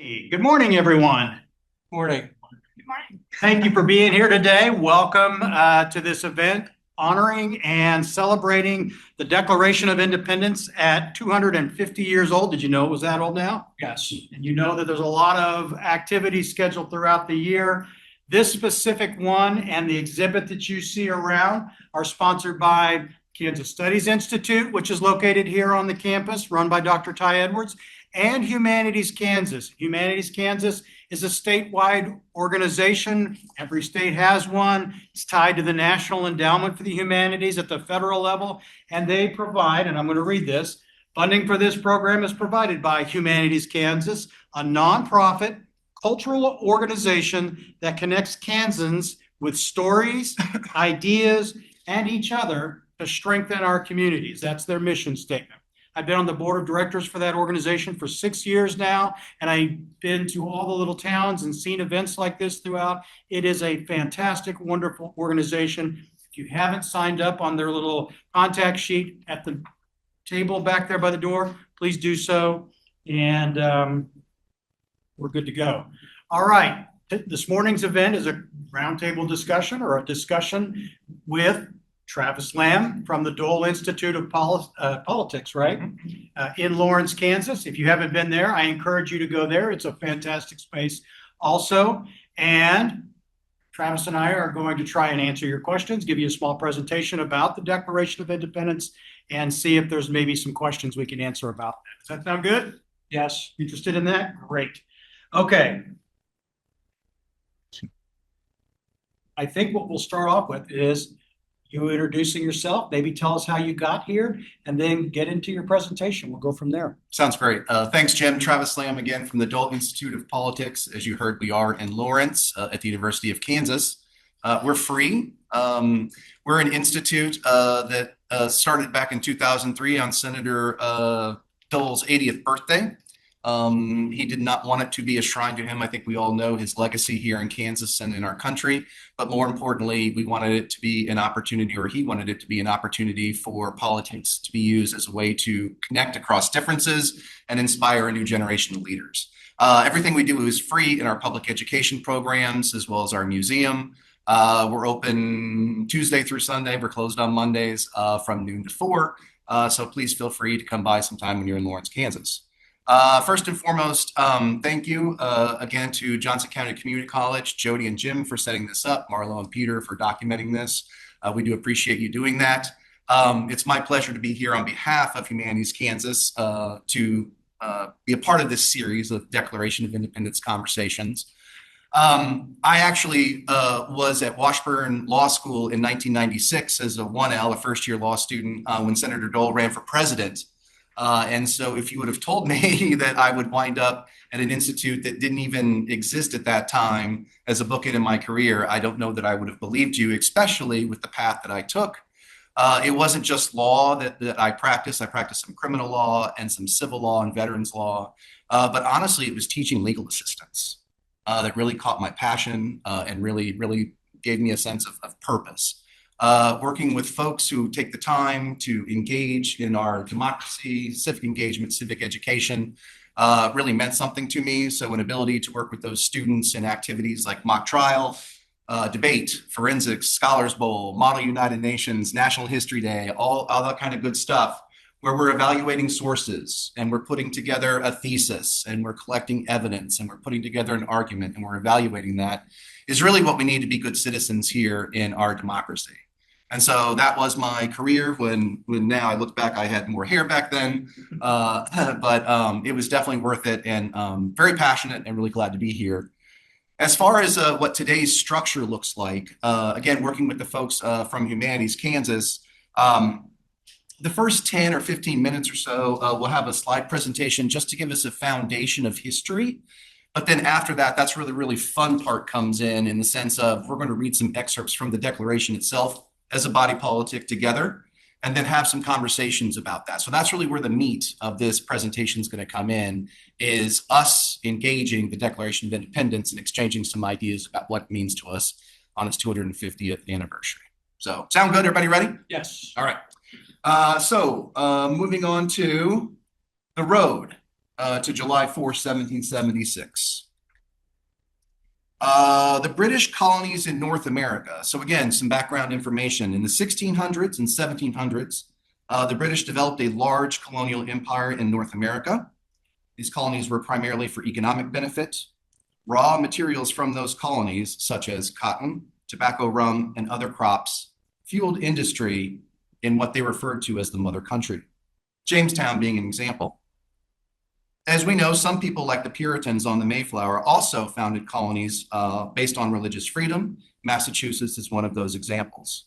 Hey, good morning, everyone. Morning. Good morning. Thank you for being here today. Welcome to this event honoring and celebrating the Declaration of Independence at 250 years old. Did you know it was that old now? Yes. And you know that there's a lot of activities scheduled throughout the year. This specific one and the exhibit that you see around are sponsored by Kansas Studies Institute, which is located here on the campus, run by Dr. Ty Edwards, and Humanities Kansas. Humanities Kansas is a statewide organization. Every state has one. It's tied to the National Endowment for the Humanities at the federal level, and they provide, and I'm going to read this, funding for this program is provided by Humanities Kansas, a nonprofit cultural organization that connects Kansans with stories, ideas, and each other to strengthen our communities. That's their mission statement. I've been on the board of directors for that organization for 6 years now, and I've been to all the little towns and seen events like this throughout. It is a fantastic, wonderful organization. If you haven't signed up on their little contact sheet at the table back there by the door, please do so. And we're good to go. All right. This morning's event is a roundtable discussion or a discussion with Travis Lamb from the Dole Institute of Politics, right? In Lawrence, Kansas. If you haven't been there, I encourage you to go there. It's a fantastic space also. And Travis and I are going to try and answer your questions, give you a small presentation about the Declaration of Independence, and see if there's maybe some questions we can answer about that. Does that sound good? Yes. Interested in that? Great. Okay. I think what we'll start off with is you introducing yourself, maybe tell us how you got here, and then get into your presentation. We'll go from there. Sounds great. Thanks, Jim. Travis Lamb again from the Dole Institute of Politics. As you heard, we are in Lawrence at the University of Kansas. We're free. We're an institute that started back in 2003 on Senator Dole's 80th birthday. He did not want it to be a shrine to him. I think we all know his legacy here in Kansas and in our country. But more importantly, we wanted it to be an opportunity, or he wanted it to be an opportunity for politics to be used as a way to connect across differences and inspire a new generation of leaders. Everything we do is free in our public education programs, as well as our museum. We're open Tuesday through Sunday. We're closed on Mondays from noon to 4. So please feel free to come by sometime when you're in Lawrence, Kansas. First and foremost, thank you again to Johnson County Community College, Jody and Jim for setting this up, Marlo and Peter for documenting this. We do appreciate you doing that. It's my pleasure to be here on behalf of Humanities Kansas to be a part of this series of Declaration of Independence conversations. I actually was at Washburn Law School in 1996 as a 1L, a first-year law student, when Senator Dole ran for president. And so if you would have told me that I would wind up at an institute that didn't even exist at that time as a bookend in my career, I don't know that I would have believed you, especially with the path that I took. It wasn't just law that I practiced. I practiced some criminal law and some civil law and veterans law. But honestly, it was teaching legal assistance that really caught my passion and really gave me a sense of purpose. Working with folks who take the time to engage in our democracy, civic engagement, civic education really meant something to me. So an ability to work with those students in activities like mock trial, debate, forensics, Scholars Bowl, Model United Nations, National History Day, all that kind of good stuff, where we're evaluating sources and we're putting together a thesis and we're collecting evidence and we're putting together an argument and we're evaluating that, is really what we need to be good citizens here in our democracy. And so that was my career. When now I look back, I had more hair back then, but it was definitely worth it, and very passionate and really glad to be here. As far as what today's structure looks like, again, working with the folks from Humanities Kansas, the first 10 or 15 minutes or so, we'll have a slide presentation just to give us a foundation of history. But then after that, that's where the really fun part comes in the sense of we're going to read some excerpts from the Declaration itself as a body politic together, and then have some conversations about that. So that's really where the meat of this presentation is going to come in, is us engaging the Declaration of Independence and exchanging some ideas about what it means to us on its 250th anniversary. So sound good? Everybody ready? Yes. All right. Moving on to the road. to July 4, 1776. The British colonies in North America. So again, some background information. In the 1600s and 1700s, the British developed a large colonial empire in North America. These colonies were primarily for economic benefit. Raw materials from those colonies, such as cotton, tobacco, rum, and other crops, fueled industry in what they referred to as the mother country, Jamestown being an example. As we know, some people, like the Puritans on the Mayflower, also founded colonies based on religious freedom. Massachusetts is one of those examples.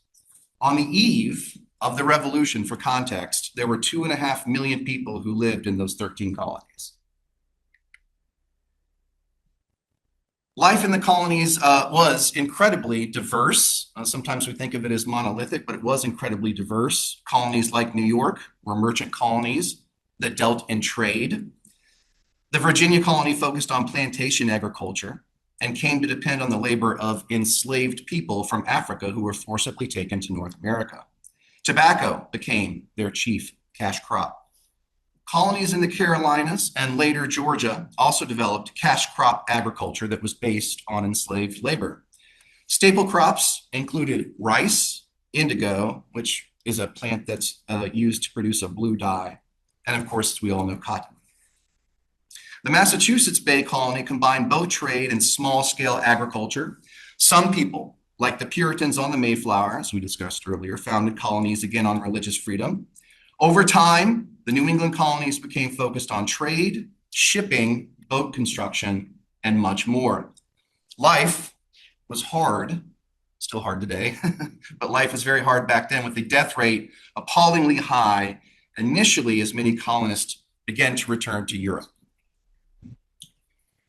On the eve of the Revolution, for context, there were 2.5 million people who lived in those 13 colonies. Life in the colonies was incredibly diverse. Sometimes we think of it as monolithic, but it was incredibly diverse. Colonies like New York were merchant colonies that dealt in trade. The Virginia colony focused on plantation agriculture and came to depend on the labor of enslaved people from Africa who were forcibly taken to North America. Tobacco became their chief cash crop. Colonies in the Carolinas and later Georgia also developed cash crop agriculture that was based on enslaved labor. Staple crops included rice, indigo, which is a plant that's used to produce a blue dye, and of course, we all know cotton. The Massachusetts Bay Colony combined both trade and small-scale agriculture. Some people, like the Puritans on the Mayflower, as we discussed earlier, founded colonies again on religious freedom. Over time, the New England colonies became focused on trade, shipping, boat construction, and much more. Life was hard, still hard today, but life was very hard back then, with the death rate appallingly high initially as many colonists began to return to Europe.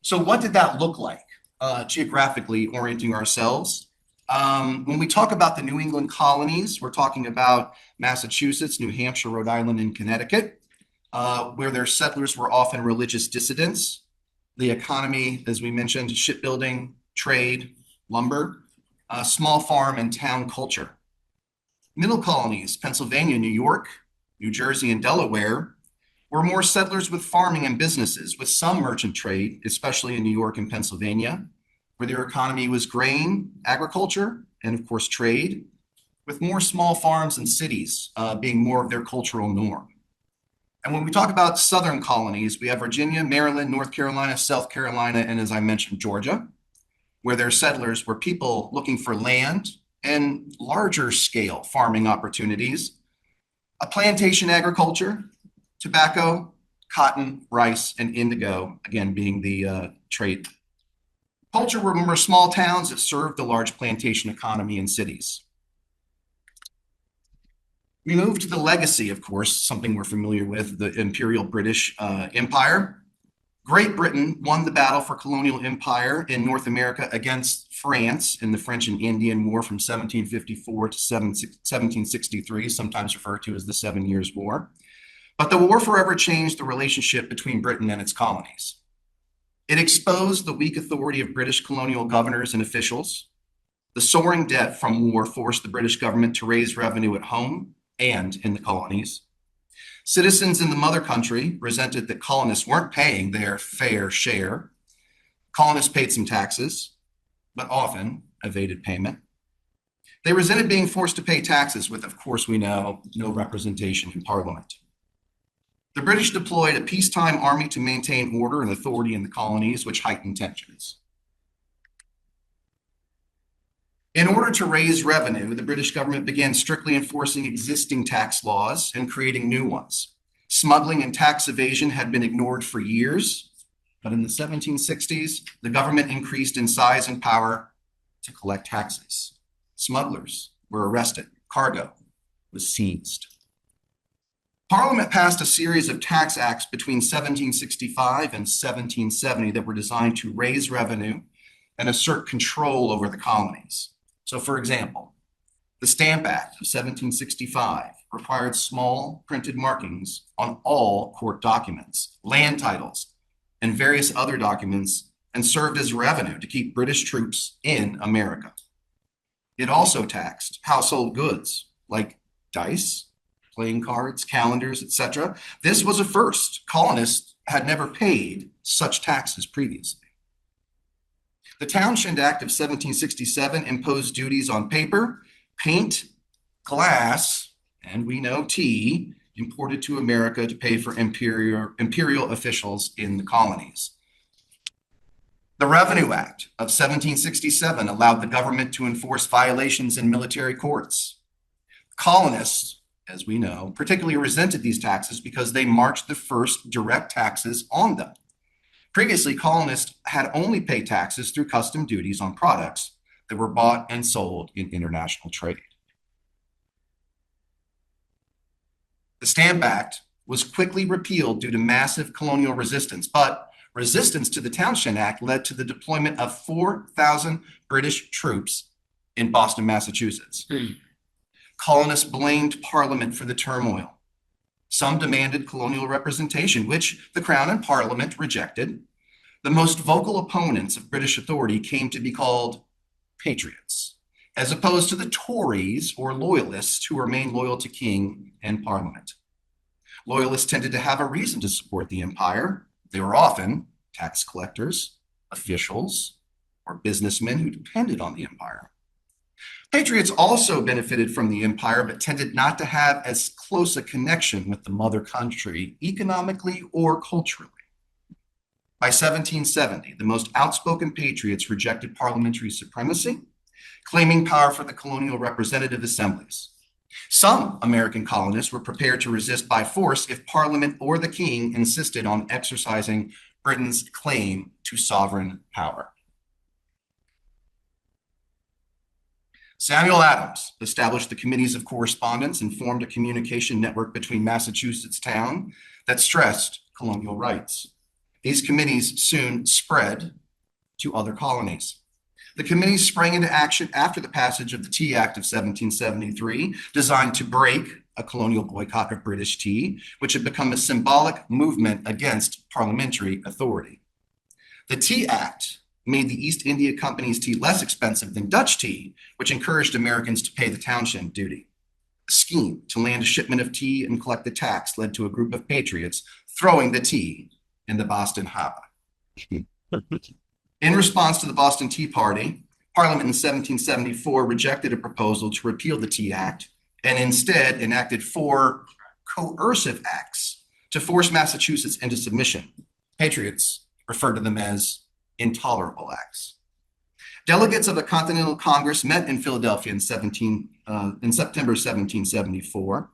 So what did that look like, geographically orienting ourselves? When we talk about the New England colonies, we're talking about Massachusetts, New Hampshire, Rhode Island, and Connecticut, where their settlers were often religious dissidents. The economy, as we mentioned, shipbuilding, trade, lumber, small farm, and town culture. Middle colonies, Pennsylvania, New York, New Jersey, and Delaware, were more settlers with farming and businesses, with some merchant trade, especially in New York and Pennsylvania, where their economy was grain, agriculture, and of course trade, with more small farms and cities being more of their cultural norm. And when we talk about southern colonies, we have Virginia, Maryland, North Carolina, South Carolina, and as I mentioned, Georgia, where their settlers were people looking for land and larger scale farming opportunities, a plantation agriculture, tobacco, cotton, rice, and indigo, again, being the trade. Culture were more small towns that served the large plantation economy in cities. We move to the legacy, of course, something we're familiar with, the Imperial British Empire. Great Britain won the battle for colonial empire in North America against France in the French and Indian War from 1754 to 1763, sometimes referred to as the 7 Years' War. But the war forever changed the relationship between Britain and its colonies. It exposed the weak authority of British colonial governors and officials. The soaring debt from war forced the British government to raise revenue at home and in the colonies. Citizens in the mother country resented that colonists weren't paying their fair share. Colonists paid some taxes, but often evaded payment. They resented being forced to pay taxes with, of course, we know, no representation in Parliament. The British deployed a peacetime army to maintain order and authority in the colonies, which heightened tensions. In order to raise revenue, the British government began strictly enforcing existing tax laws and creating new ones. Smuggling and tax evasion had been ignored for years, but in the 1760s, the government increased in size and power to collect taxes. Smugglers were arrested. Cargo was seized. Parliament passed a series of tax acts between 1765 and 1770 that were designed to raise revenue and assert control over the colonies. So, for example, the Stamp Act of 1765 required small printed markings on all court documents, land titles, and various other documents, and served as revenue to keep British troops in America. It also taxed household goods like dice, playing cards, calendars, etc. This was a first. Colonists had never paid such taxes previously. The Townshend Act of 1767 imposed duties on paper, paint, glass, and we know tea, imported to America to pay for imperial officials in the colonies. The Revenue Act of 1767 allowed the government to enforce violations in military courts. Colonists, as we know, particularly resented these taxes because they marched the first direct taxes on them. Previously, colonists had only paid taxes through custom duties on products that were bought and sold in international trade. The Stamp Act was quickly repealed due to massive colonial resistance, but resistance to the Townshend Act led to the deployment of 4,000 British troops in Boston, Massachusetts. Colonists blamed Parliament for the turmoil. Some demanded colonial representation, which the Crown and Parliament rejected. The most vocal opponents of British authority came to be called patriots, as opposed to the Tories or loyalists who remained loyal to King and Parliament. Loyalists tended to have a reason to support the empire. They were often tax collectors, officials, or businessmen who depended on the empire. Patriots also benefited from the empire, but tended not to have as close a connection with the mother country economically or culturally. By 1770, the most outspoken patriots rejected parliamentary supremacy, claiming power for the colonial representative assemblies. Some American colonists were prepared to resist by force if Parliament or the King insisted on exercising Britain's claim to sovereign power. Samuel Adams established the Committees of Correspondence and formed a communication network between Massachusetts town that stressed colonial rights. These committees soon spread to other colonies. The committees sprang into action after the passage of the Tea Act of 1773, designed to break a colonial boycott of British tea, which had become a symbolic movement against parliamentary authority. The Tea Act made the East India Company's tea less expensive than Dutch tea, which encouraged Americans to pay the Townshend duty. A scheme to land a shipment of tea and collect the tax led to a group of patriots throwing the tea in the Boston Harbor. In response to the Boston Tea Party, Parliament in 1774 rejected a proposal to repeal the Tea Act and instead enacted 4 coercive acts to force Massachusetts into submission. Patriots referred to them as intolerable acts. Delegates of the Continental Congress met in Philadelphia in September 1774.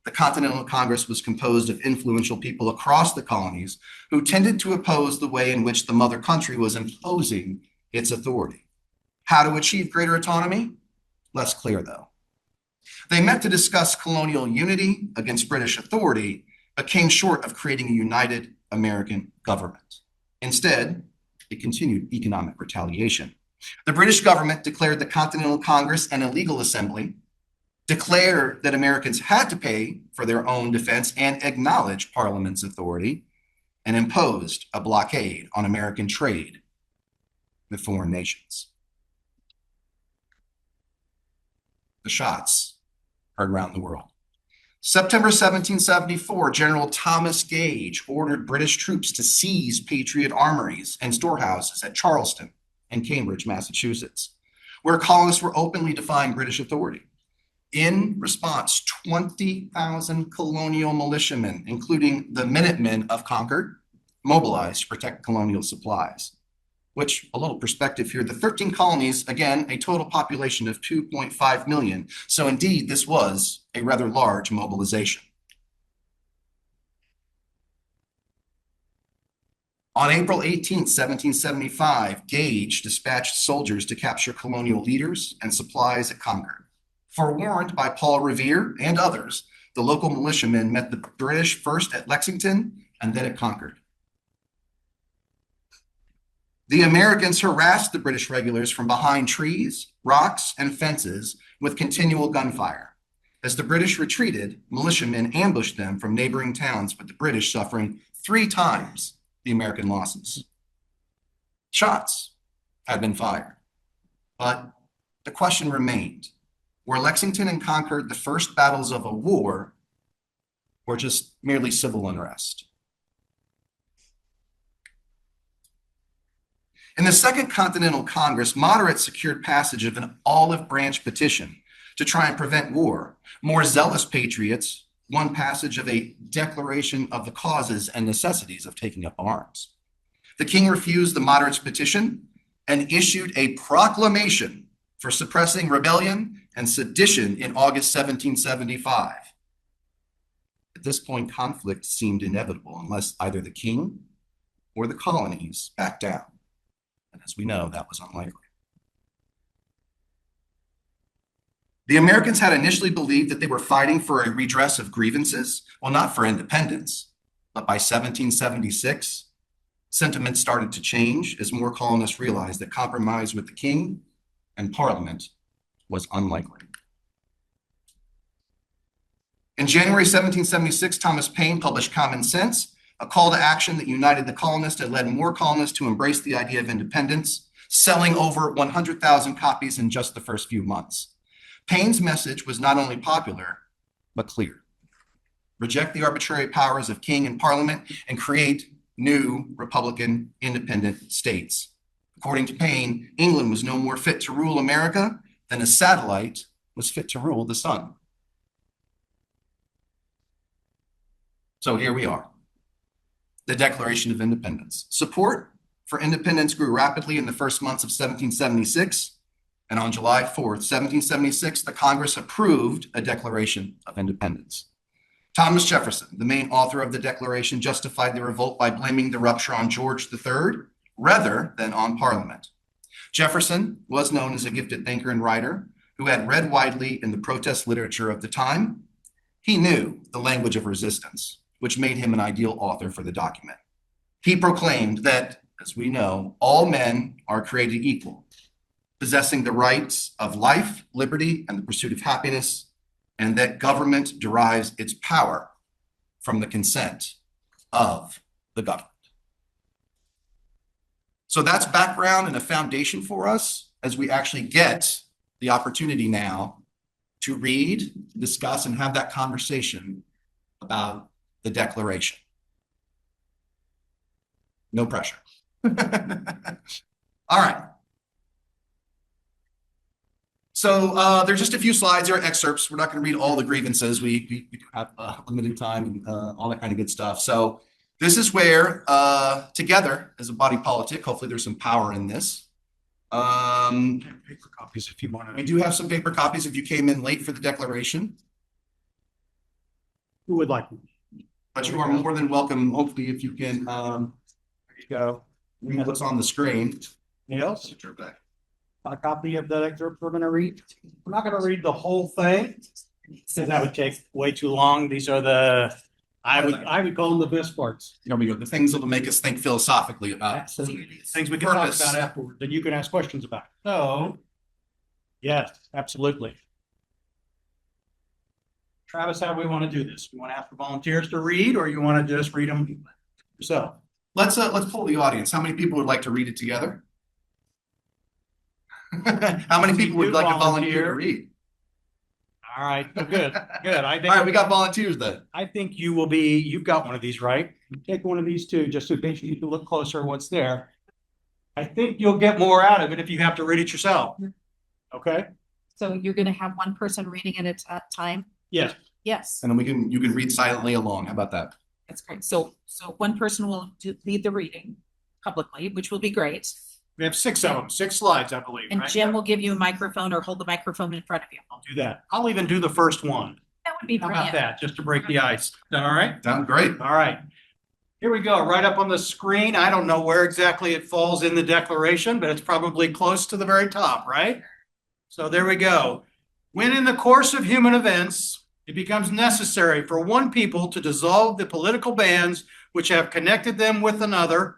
The Continental Congress was composed of influential people across the colonies who tended to oppose the way in which the mother country was imposing its authority. How to achieve greater autonomy? Less clear, though. They met to discuss colonial unity against British authority, but came short of creating a united American government. Instead, it continued economic retaliation. The British government declared the Continental Congress an illegal assembly, declared that Americans had to pay for their own defense and acknowledge Parliament's authority, and imposed a blockade on American trade with foreign nations. The shots heard around the world. September 1774, General Thomas Gage ordered British troops to seize Patriot armories and storehouses at Charleston and Cambridge, Massachusetts, where colonists were openly defying British authority. In response, 20,000 colonial militiamen, including the Minutemen of Concord, mobilized to protect colonial supplies. Which, a little perspective here, the 13 colonies, again, a total population of 2.5 million. So indeed, this was a rather large mobilization. On April 18, 1775, Gage dispatched soldiers to capture colonial leaders and supplies at Concord. Forewarned by Paul Revere and others, the local militiamen met the British first at Lexington and then at Concord. The Americans harassed the British regulars from behind trees, rocks, and fences with continual gunfire. As the British retreated, militiamen ambushed them from neighboring towns, with the British suffering 3 times the American losses. Shots had been fired, but the question remained: were Lexington and Concord the first battles of a war, or just merely civil unrest? In the Second Continental Congress, moderates secured passage of an olive branch petition to try and prevent war. More zealous patriots won passage of a declaration of the causes and necessities of taking up arms. The king refused the moderates' petition and issued a proclamation for suppressing rebellion and sedition in August 1775. At this point, conflict seemed inevitable unless either the king or the colonies backed down. And as we know, that was unlikely. The Americans had initially believed that they were fighting for a redress of grievances, well, not for independence, but by 1776, sentiment started to change as more colonists realized that compromise with the king and parliament was unlikely. In January 1776, Thomas Paine published Common Sense, a call to action that united the colonists and led more colonists to embrace the idea of independence, selling over 100,000 copies in just the first few months. Paine's message was not only popular, but clear. Reject the arbitrary powers of king and parliament and create new Republican independent states. According to Paine, England was no more fit to rule America than a satellite was fit to rule the sun. So here we are, the Declaration of Independence. Support for independence grew rapidly in the first months of 1776, and on July 4th, 1776, the Congress approved a Declaration of Independence. Thomas Jefferson, the main author of the Declaration, justified the revolt by blaming the rupture on George III rather than on Parliament. Jefferson was known as a gifted thinker and writer who had read widely in the protest literature of the time. He knew the language of resistance, which made him an ideal author for the document. He proclaimed that, as we know, all men are created equal, possessing the rights of life, liberty, and the pursuit of happiness, and that government derives its power from the consent of the government. So that's background and a foundation for us as we actually get the opportunity now to read, discuss, and have that conversation about the Declaration. No pressure. All right. So there's just a few slides here, excerpts. We're not going to read all the grievances. We have limited time and all that kind of good stuff. So this is where, together as a body politic, hopefully there's some power in this. Paper copies if you want to. We do have some paper copies if you came in late for the Declaration. Who would like them? But you are more than welcome, hopefully, if you can There you go. read what's on the screen. Anything else? A copy of the excerpt we're going to read. We're not going to read the whole thing because that would take way too long. These are the, I would call them the best parts. You know, we go, the things that will make us think philosophically about Things we can talk purpose. about afterward, that you can ask questions about. So, yes, absolutely. Travis, how do we want to do this? You want to ask the volunteers to read, or you want to just read them yourself? Let's pull the audience. How many people would like to read it together? How many people would like to volunteer to read? All right, good, good. I All right, we got volunteers then. I think you will be, you've got one of these, right? Take one of these too, just in case you can look closer what's there. I think you'll get more out of it if you have to read it yourself. Okay? So you're gonna have one person reading it at a time? Yes. Yes, And then you can read silently along. How about that? that's great. So one person will lead the reading publicly, which will be great. We have 6 of them, 6 slides, I believe, And right? Jim will give you a microphone or hold the microphone in front of you. I'll do that. I'll even do the first one. That would be How about brilliant. that? Just to break the ice. Is that all right? Sounds great. All right. Here we go, right up on the screen. I don't know where exactly it falls in the Declaration, but it's probably close to the very top, right? So there we go. When in the course of human events, it becomes necessary for one people to dissolve the political bands which have connected them with another,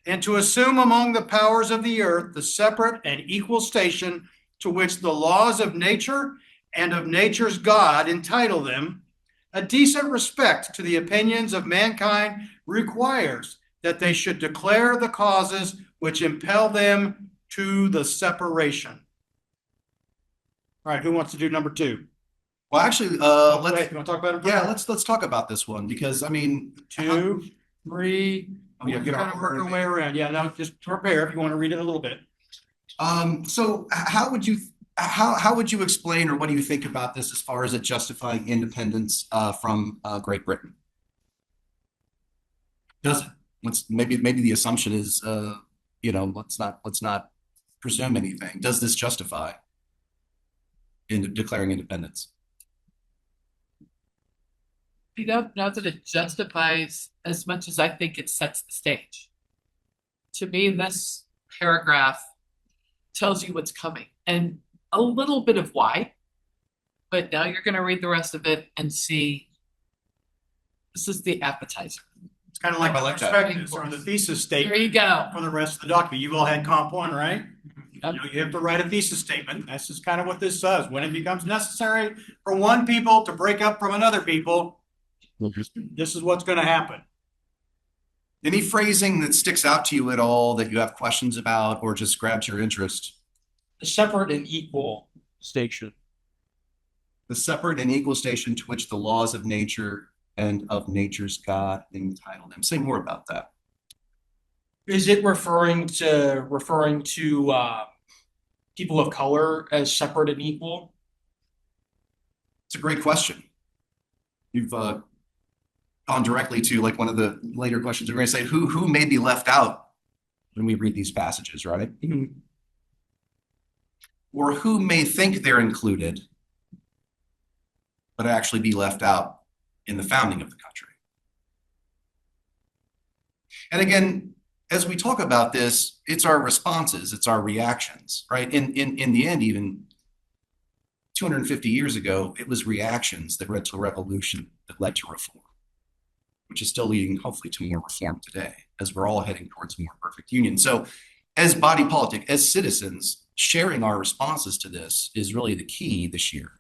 and to assume among the powers of the earth the separate and equal station to which the laws of nature and of nature's God entitle them, a decent respect to the opinions of mankind requires that they should declare the causes which impel them to the separation. All right, who wants to do number 2? Well, actually, You let's want to talk about it? let's talk about this one because I mean, 2, 3, Oh, yeah, get Kind of work our way around. Yeah, now just prepare if you want to read it a little bit. So how would you how would you explain, or what do you think about this as far as it justifying independence from Great Britain? Does it? Maybe the assumption is let's not presume anything. Does this justify in declaring independence? Not that it justifies as much as I think it sets the stage. To me, this paragraph tells you what's coming and a little bit of why. But now you're going to read the rest of it and see this is the appetizer. It's kind of like I the like that. perspectives or the thesis There statement you go. for the rest of the document. You've all had comp one, right? Yep. You have to write a thesis statement. That's just kind of what this says. When it becomes necessary for one people to break up from another people, this is what's going to happen. Any phrasing that sticks out to you at all that you have questions about or just grabs your interest? A separate and equal station. The separate and equal station to which the laws of nature and of nature's God entitle them. Say more about that. Is it referring to people of color as separate and equal? It's a great question. You've gone directly to like one of the later questions. We're going to say who may be left out when we read these passages, right? Mhm. Or who may think they're included, but actually be left out in the founding of the country. And again, as we talk about this, it's our responses, it's our reactions, right? In the end, even 250 years ago, it was reactions that led to a revolution that led to reform, which is still leading hopefully to more reform today, as we're all heading towards a more perfect union. So as body politic, as citizens, sharing our responses to this is really the key this year.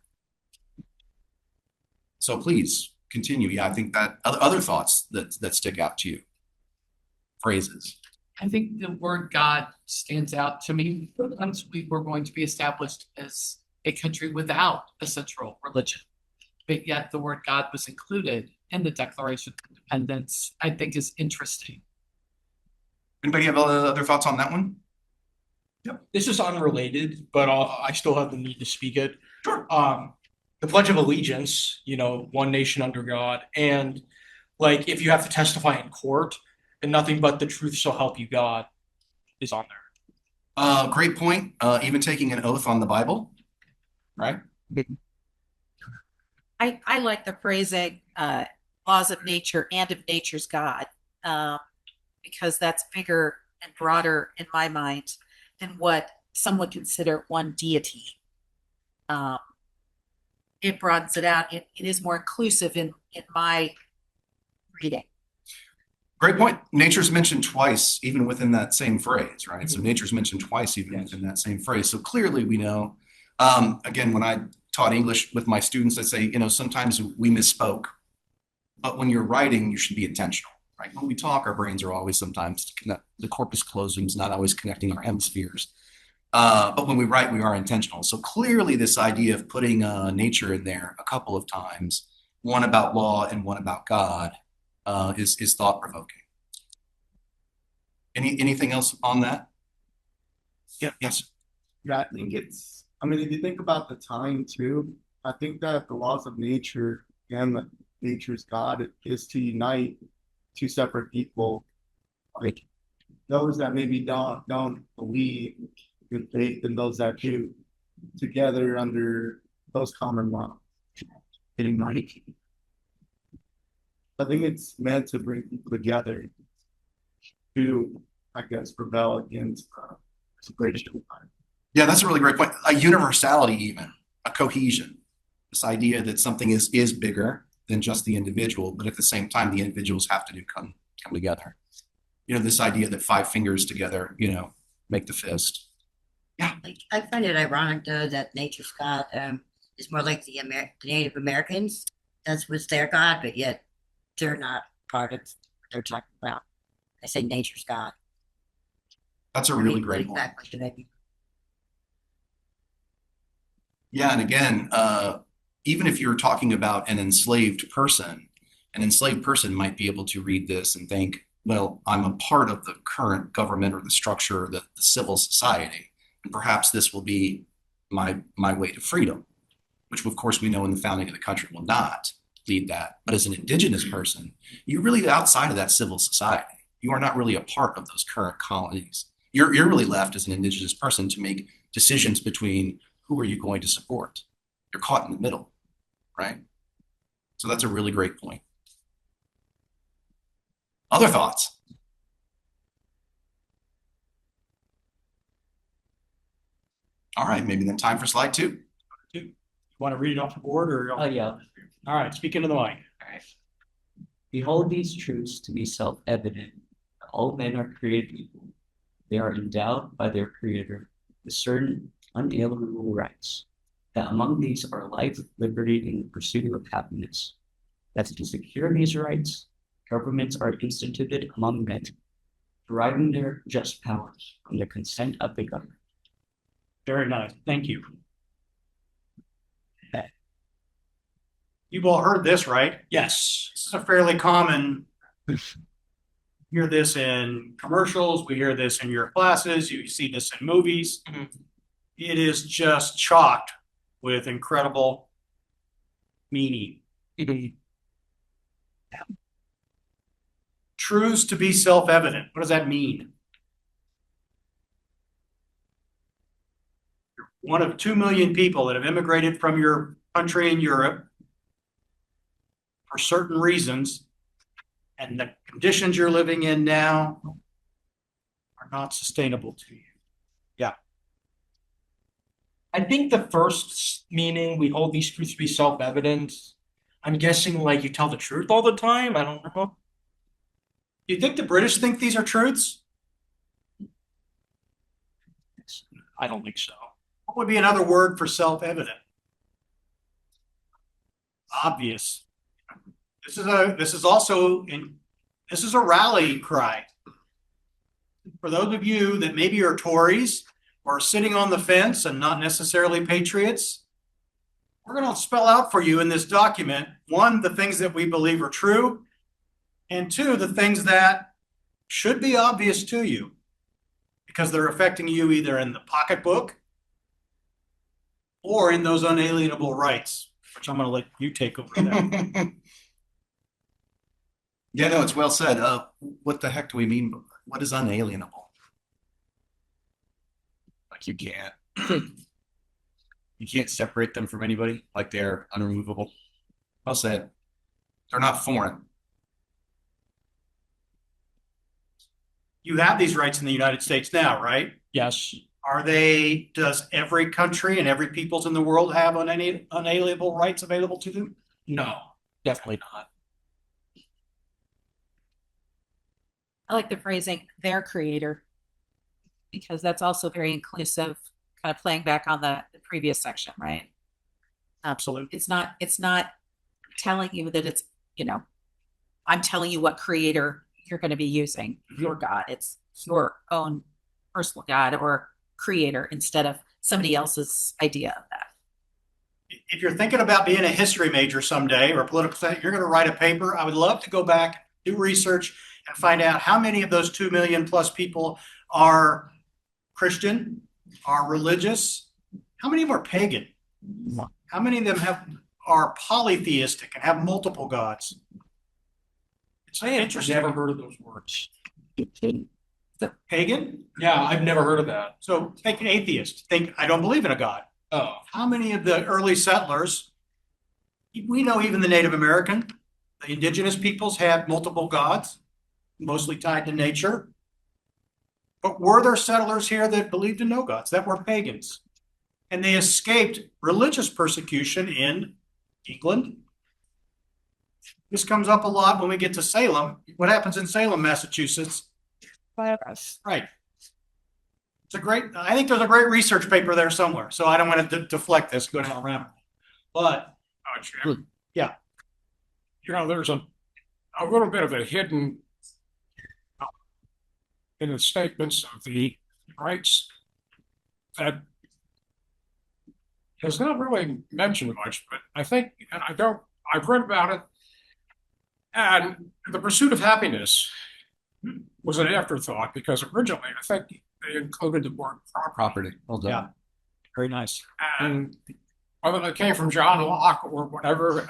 So please continue. Yeah, I think that other thoughts that stick out to you, phrases. I think the word God stands out to me. Once we were going to be established as a country without a central religion, but yet the word God was included in the Declaration of Independence, I think is interesting. Anybody have other thoughts on that one? This is unrelated, but I still have the need to speak it. Sure. The Pledge of Allegiance, one nation under God, and like if you have to testify in court, and nothing but the truth shall help you God is on there. Great point. Even taking an oath on the Bible, right? I like the phrasing, laws of nature and of nature's God, because that's bigger and broader in my mind than what some would consider one deity. It broadens it out. It is more inclusive in my reading. Great point. Nature's mentioned twice, even within that same phrase, right? So nature's mentioned twice, even within that same phrase. So clearly we know, again, when I taught English with my students, I say, sometimes we misspoke, but when you're writing, you should be intentional, right? When we talk, our brains are always sometimes, the corpus callosum is not always connecting our hemispheres. But when we write, we are intentional. So clearly this idea of putting nature in there a couple of times, one about law and one about God, is thought-provoking. Anything else on that? Yeah, yes. Yeah, I think if you think about the time too, I think that the laws of nature and nature's God is to unite two separate people, like those that maybe don't believe in faith and those that do, together under those common laws. I think it's meant to bring people together to, I guess, rebel against the greatest empire. Yeah, that's a really great point. A universality, even a cohesion. This idea that something is bigger than just the individual, but at the same time, the individuals have to come together. This idea that five fingers together, make the fist. Yeah. I find it ironic, though, that nature's God is more like the Native Americans. That's what's their God, but yet they're not part of what they're talking about. I say nature's God. That's a really great point. Exactly. Should I be? Yeah, and again, even if you're talking about an enslaved person might be able to read this and think, well, I'm a part of the current government or the structure, the civil society, and perhaps this will be my way to freedom, which of course we know in the founding of the country will not lead that. But as an indigenous person, you're really outside of that civil society. You are not really a part of those current colonies. You're really left as an indigenous person to make decisions between who are you going to support. You're caught in the middle, right? So that's a really great point. Other thoughts? All right, maybe then time for slide 2. You want to read it off the board or? Oh, yeah. All right, speak into the mic. Behold these truths to be self-evident. All men are created equal. They are endowed by their Creator with certain unalienable rights. That among these are life, liberty, and the pursuit of happiness. That to secure these rights, governments are instituted among men, deriving their just powers from the consent of the government. Very nice. Thank you. You've all heard this, right? Yes. This is a fairly common. Hear this in commercials. We hear this in your classes. You see this in movies. It is just chocked with incredible meaning. Truths to be self-evident. What does that mean? You're one of 2 million people that have immigrated from your country in Europe for certain reasons, and the conditions you're living in now are not sustainable to you. Yeah. I think the first meaning, we hold these truths to be self-evident. I'm guessing like you tell the truth all the time. I don't know. Do you think the British think these are truths? I don't think so. What would be another word for self-evident? Obvious. This is a rally cry. For those of you that maybe are Tories or are sitting on the fence and not necessarily patriots, we're going to spell out for you in this document, 1, the things that we believe are true, and 2, the things that should be obvious to you because they're affecting you either in the pocketbook or in those unalienable rights, which I'm going to let you take over now. Yeah, no, it's well said. What the heck do we mean? What is unalienable? Like you can't separate them from anybody, like they're unremovable. Well said. They're not foreign. You have these rights in the United States now, right? Yes. Does every country and every peoples in the world have unalienable rights available to them? No, definitely not. I like the phrasing their creator, because that's also very inclusive, kind of playing back on the previous section, right? Absolutely. It's not telling you that it's, I'm telling you what creator you're going to be using, your God. It's your own personal God or creator instead of somebody else's idea of that. If you're thinking about being a history major someday or a political science, you're going to write a paper. I would love to go back, do research, and find out how many of those 2 million plus people are Christian, are religious, how many of them are pagan, how many of them are polytheistic and have multiple gods. It's interesting. Never heard of those words. Pagan? Yeah, I've never heard of that. So think an atheist. Think I don't believe in a God. Oh, How many of the early settlers, we know even the Native American, the indigenous peoples had multiple gods, mostly tied to nature. But were there settlers here that believed in no gods, that were pagans? And they escaped religious persecution in England. This comes up a lot when we get to Salem. What happens in Salem, Massachusetts? Right. I think there's a great research paper there somewhere. So I don't want to deflect this, go down a rabbit hole. But yeah. There's a little bit of a hidden in the statements of the rights that is not really mentioned much, but I think, and I've read about it, and the pursuit of happiness. was an afterthought because originally I think they included the word property. Property. Well done. Yeah. Very nice. And whether it came from John Locke or whatever,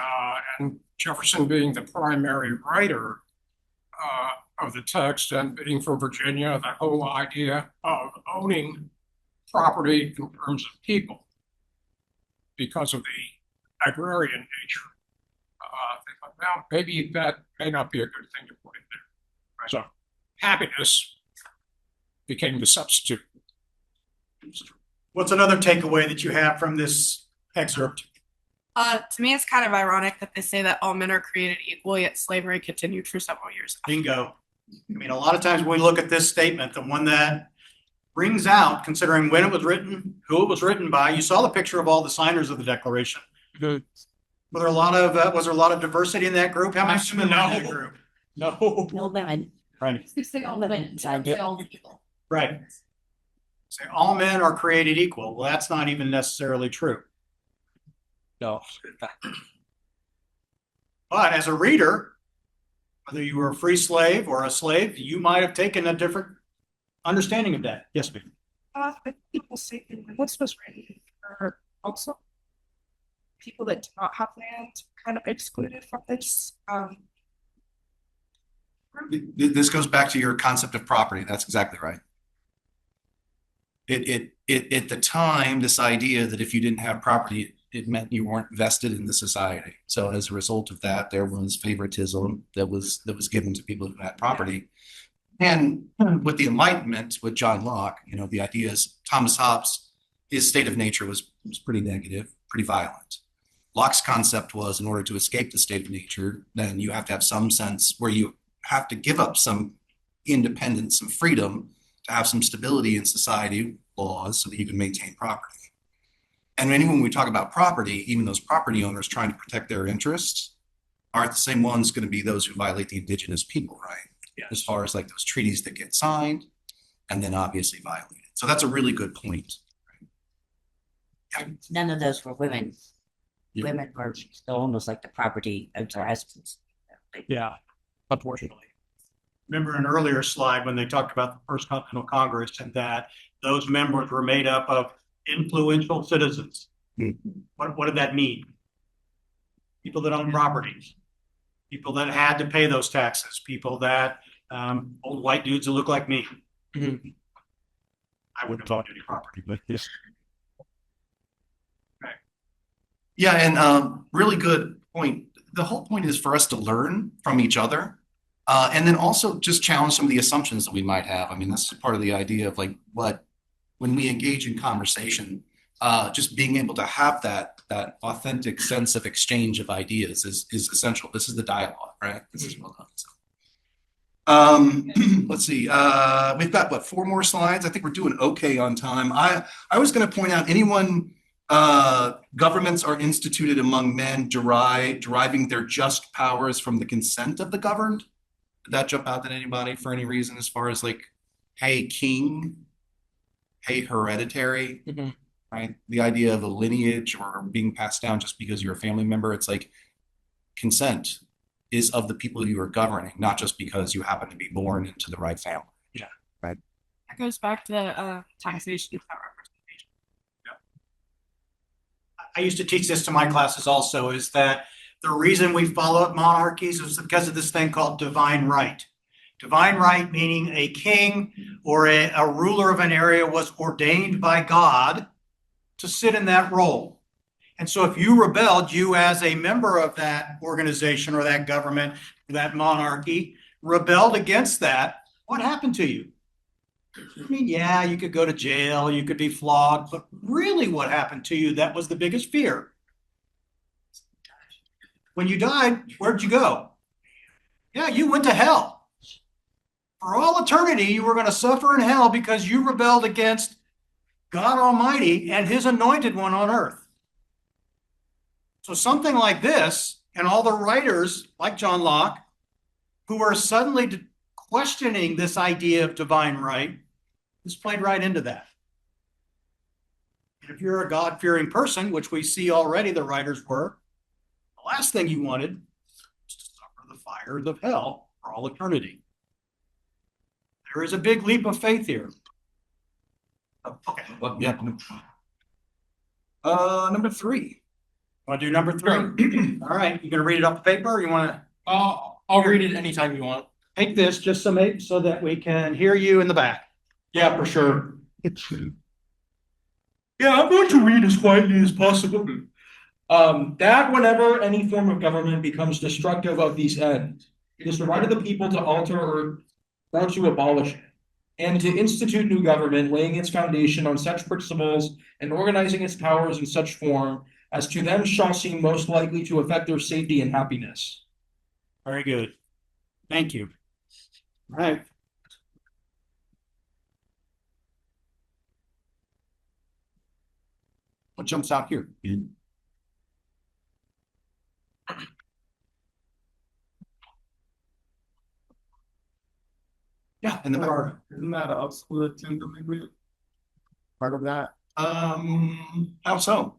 and Jefferson being the primary writer of the text and being from Virginia, the whole idea of owning property in terms of people because of the agrarian nature. They thought, well, maybe that may not be a good thing to put in there. So happiness became the substitute. What's another takeaway that you have from this excerpt? To me, it's kind of ironic that they say that all men are created equal, yet slavery continued for several years. Bingo. I mean, a lot of times when we look at this statement, the one that brings out, considering when it was written, who it was written by, you saw the picture of all the signers of the Declaration. Good. Was there a lot of diversity in that group? How many women were in that group? No. No women. Right. All women. Right. Say all men are created equal. Well, that's not even necessarily true. No. But as a reader, whether you were a free slave or a slave, you might have taken a different understanding of that. Yes, ma'am. People say what's was written for also people that do not have land kind of excluded from this. This goes back to your concept of property. That's exactly right. It at the time, this idea that if you didn't have property, it meant you weren't vested in the society. So as a result of that, there was favoritism that was given to people who had property. And with the Enlightenment, with John Locke, the idea is Thomas Hobbes, his state of nature was pretty negative, pretty violent. Locke's concept was, in order to escape the state of nature, then you have to have some sense where you have to give up some independence, some freedom to have some stability in society laws so that you can maintain property. And when we talk about property, even those property owners trying to protect their interests aren't the same ones going to be those who violate the indigenous people, right? Yes. As far as like those treaties that get signed and then obviously violated. So that's a really good point. And none of those were women. Yeah. Women were still almost like the property of their husbands. Yeah. Unfortunately. Remember an earlier slide when they talked about the First Continental Congress and that those members were made up of influential citizens. What did that mean? People that own properties, people that had to pay those taxes, people that old white dudes that look like me. Mhm. I wouldn't have owned any property, but yes. Yeah, and really good point. The whole point is for us to learn from each other, and then also just challenge some of the assumptions that we might have. I mean, that's part of the idea of like when we engage in conversation, just being able to have that authentic sense of exchange of ideas is essential. This is the dialogue, right? This is well done. So. Let's see. We've got 4 more slides. I think we're doing okay on time. I was going to point out anyone. Governments are instituted among men, deriving their just powers from the consent of the governed. Did that jump out at anybody for any reason as far as like, hey, king, hey, hereditary, right? The idea of a lineage or being passed down just because you're a family member. It's like consent is of the people you are governing, not just because you happen to be born into the right family. Yeah. Right. That goes back to taxation without representation. I used to teach this to my classes also, is that the reason we follow monarchies is because of this thing called divine right. Divine right meaning a king or a ruler of an area was ordained by God to sit in that role. And so if you rebelled, you as a member of that organization or that government, that monarchy, rebelled against that, what happened to you? I mean, yeah, you could go to jail, you could be flogged, but really what happened to you, that was the biggest fear. When you died, where'd you go? Yeah, you went to hell. For all eternity, you were going to suffer in hell because you rebelled against God Almighty and his anointed one on earth. So something like this, and all the writers like John Locke, who are suddenly questioning this idea of divine right, this played right into that. And if you're a God-fearing person, which we see already the writers were, the last thing you wanted was to suffer the fires of hell for all eternity. There is a big leap of faith here. Oh, okay. Well, yeah. Number 3. Want to do number 3? All right, you gonna read it off the paper, or you want to I'll read it anytime you want. take this just so that we can hear you in the back? Yeah, for sure. Yeah, I'm going to read as quietly as possible. That whenever any form of government becomes destructive of these ends, it is the right of the people to alter or to abolish it, and to institute new government, laying its foundation on such principles and organizing its powers in such form as to them shall seem most likely to affect their safety and happiness. Very good. Thank you. All right. What jumps out here? Yeah, in the back. Isn't that an absolute agreement? Part of that. How so?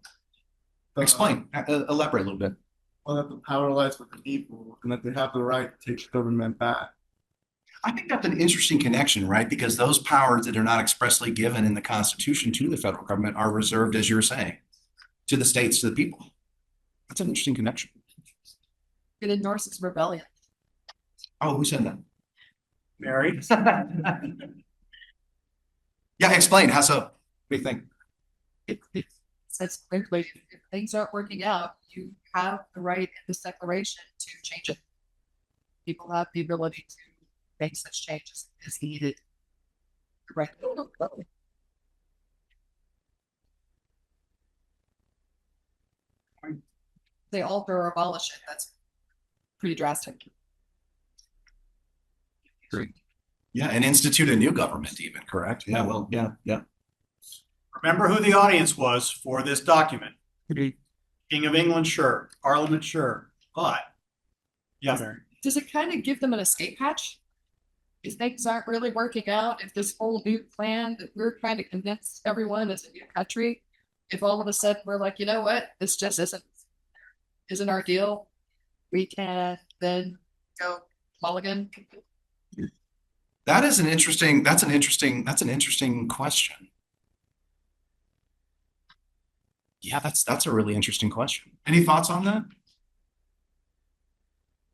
The- Explain, elaborate a little bit. Well, that the power lies with the people and that they have the right to take government back. I think that's an interesting connection, right? Because those powers that are not expressly given in the Constitution to the federal government are reserved, as you're saying, to the states, to the people. That's an interesting connection. It endorses rebellion. Oh, who said that? Mary? Yeah, explain. How so? What do you think? It says clearly, if things aren't working out, you have the right in this declaration to change it. People have the ability to make such changes as needed. Right. They alter or abolish it. That's pretty drastic. Yeah, and institute a new government even, correct? Yeah, well, yeah. Remember who the audience was for this document. King of England, sure. Parliament, sure. But, yeah, Mary. Does it kind of give them an escape hatch? If things aren't really working out, if this whole new plan that we're trying to convince everyone is a new country, if all of a sudden we're like, you know what, this just isn't our deal, we can then go mulligan. That's an interesting question. Yeah, that's a really interesting question. Any thoughts on that?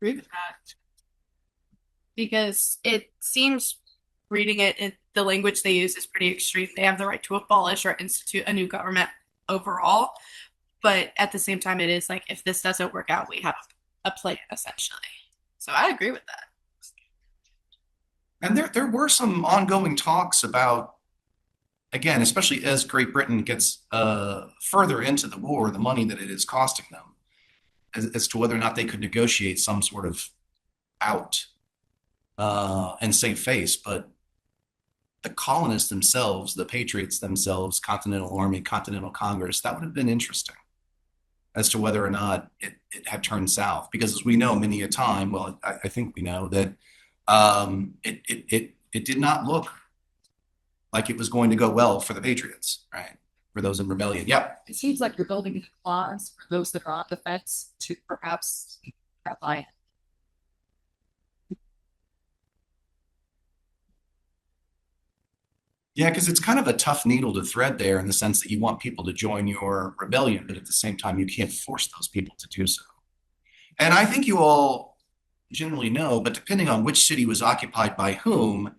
Agree with that. Because it seems, reading it in the language they use is pretty extreme. They have the right to abolish or institute a new government overall. But at the same time, it is like, if this doesn't work out, we have a plan, essentially. So I agree with that. And there were some ongoing talks about, again, especially as Great Britain gets further into the war, the money that it is costing them, as to whether or not they could negotiate some sort of out and save face. But the colonists themselves, the patriots themselves, Continental Army, Continental Congress, that would have been interesting as to whether or not it had turned south. Because as we know, many a time, well, I think we know that it did not look like it was going to go well for the patriots, right? For those in rebellion. Yep. It seems like you're building a clause for those that are on the fence to perhaps ally. Yeah, because it's kind of a tough needle to thread there in the sense that you want people to join your rebellion, but at the same time, you can't force those people to do so. And I think you all generally know, but depending on which city was occupied by whom,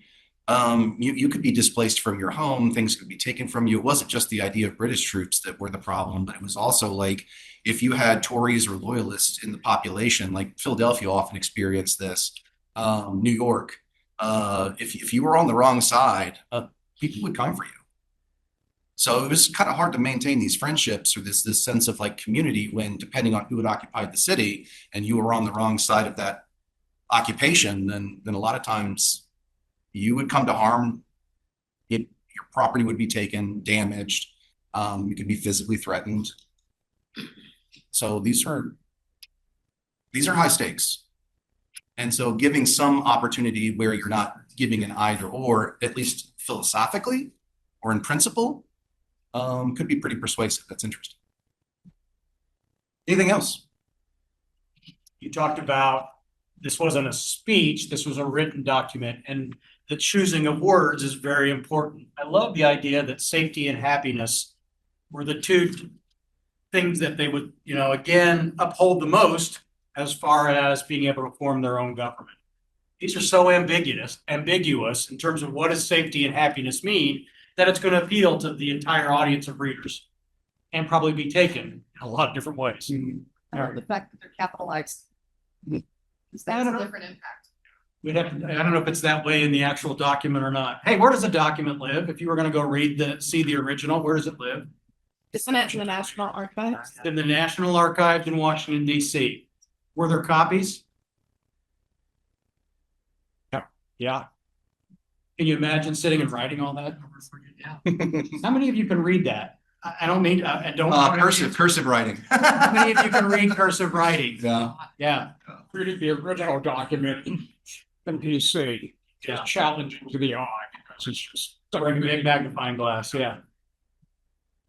you could be displaced from your home, things could be taken from you. It wasn't just the idea of British troops that were the problem, but it was also like if you had Tories or loyalists in the population, like Philadelphia often experienced this, New York, if you were on the wrong side, people would come for you. So it was kind of hard to maintain these friendships or this sense of like community when, depending on who had occupied the city and you were on the wrong side of that occupation, then a lot of times you would come to harm. Your property would be taken, damaged. You could be physically threatened. So these are high stakes. And so giving some opportunity where you're not giving an either or, at least philosophically or in principle, could be pretty persuasive. That's interesting. Anything else? You talked about this wasn't a speech, this was a written document. And the choosing of words is very important. I love the idea that safety and happiness were the two things that they would, again, uphold the most as far as being able to form their own government. These are so ambiguous in terms of what does safety and happiness mean, that it's going to appeal to the entire audience of readers and probably be taken in a lot of different ways. The fact that they're capitalized. Is I that don't a know. different impact? I don't know if it's that way in the actual document or not. Hey, where does a document live? If you were going to go see the original, where does it live? Isn't it in the National Archives? In the National Archives in Washington, D.C. Were there copies? Yeah. Can you imagine sitting and writing all that? Yeah. How many of you can read that? I don't mean, I don't. Cursive writing. How many of you can read cursive writing? Yeah. Yeah. Reading the original document in PC is challenging to the eye because it's just Bring a big magnifying glass, yeah.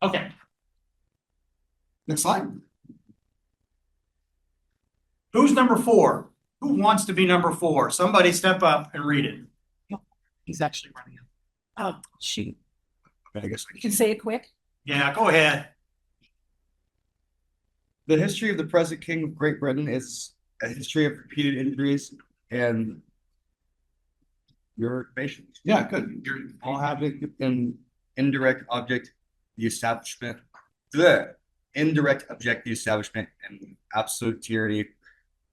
Okay, Next slide. who's number 4? Who wants to be number 4? Somebody step up and read it. He's actually running it. Shoot. I guess You can say it quick. Yeah, go ahead. The history of the present King of Great Britain is a history of repeated injuries and your information. Yeah, good. All having an indirect object, the establishment, the indirect object, the establishment, and absolute tyranny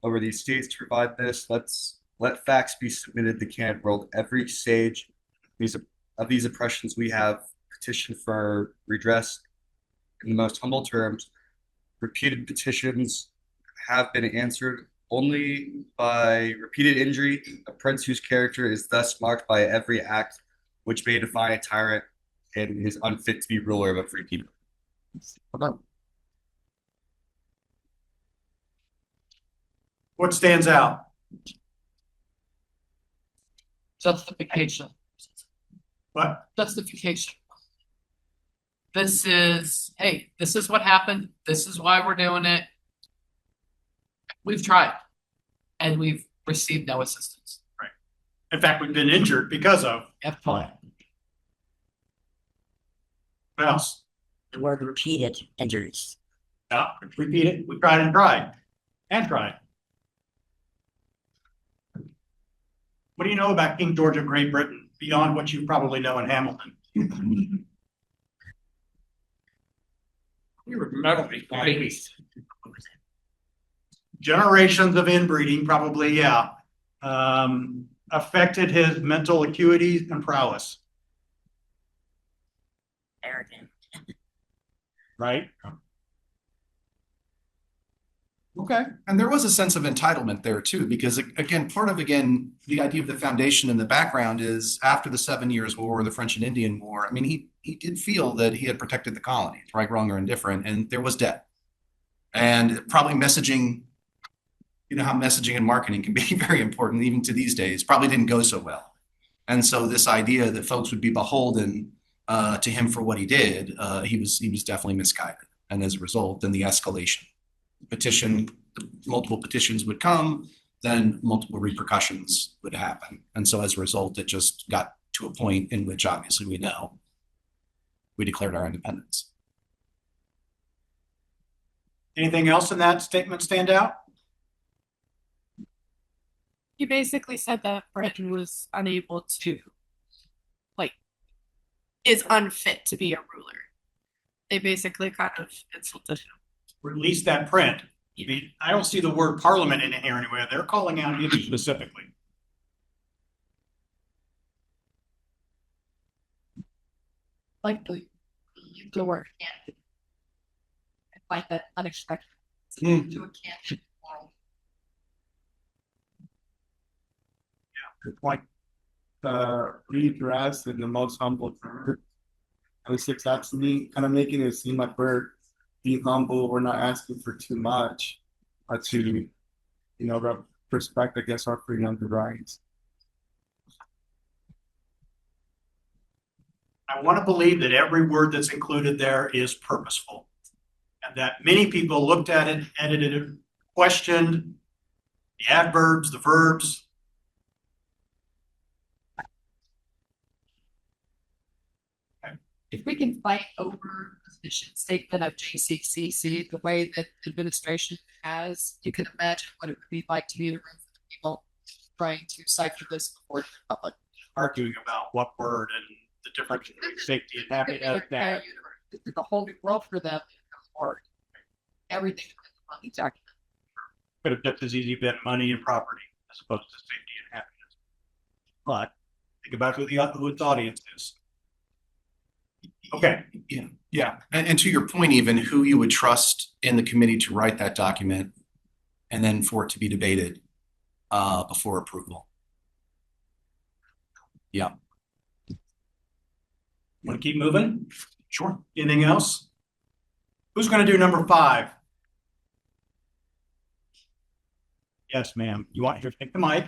over these states. To provide this, let facts be submitted to Can't World. Every stage of these oppressions we have petitioned for redress in the most humble terms. Repeated petitions have been answered only by repeated injury. A prince whose character is thus marked by every act which may define a tyrant and is unfit to be ruler of a free people. What stands out? Justification. What? Justification. This is, hey, this is what happened. This is why we're doing it. We've tried and we've received no assistance. In fact, we've been injured because of. Fine. What else? The word repeated injuries. Yeah, repeat it. We tried and tried. And tried. What do you know about King George of Great Britain beyond what you probably know in Hamilton? you were meddling. Generations of inbreeding, probably, yeah. Affected his mental acuity and prowess, Arrogant. right? Okay. And there was a sense of entitlement there too, because again, the idea of the foundation in the background is after the 7 Years' War, the French and Indian War. I mean, he did feel that he had protected the colonies, right, wrong, or indifferent, and there was debt. And probably messaging, you know how messaging and marketing can be very important even to these days, probably didn't go so well. And so this idea that folks would be beholden to him for what he did, he was definitely misguided. And as a result, then the escalation. Multiple petitions would come, then multiple repercussions would happen. And so as a result, it just got to a point in which obviously we know we declared our independence. Anything else in that statement stand out? You basically said that Britain was unable to, is unfit to be a ruler. They basically kind of insulted him. Release that print. I don't see the word parliament in here anywhere. They're calling out him specifically. Like the word. I find that unexpected. Good point. Redress in the most humble term. It's actually kind of making it seem like we're being humble. We're not asking for too much to, respect, I guess, our freedom and rights. I want to believe that every word that's included there is purposeful, and that many people looked at it, edited it, questioned the adverbs, the verbs. if we can fight over the mission statement of JCCC, the way that administration has, you can imagine what it would be like to be the room of people trying to cipher this before the public. Arguing about what word and the difference between safety and happiness. That It's a whole new world for them. Or everything on these documents. could have just as easily been money and property as opposed to safety and happiness. But think about who its audience is. Okay. Yeah. And to your point, even who you would trust in the committee to write that document and then for it to be debated before approval. Yeah. Want to keep moving? Sure. Anything else? Who's going to do number 5? Yes, ma'am. You want here? Take the mic.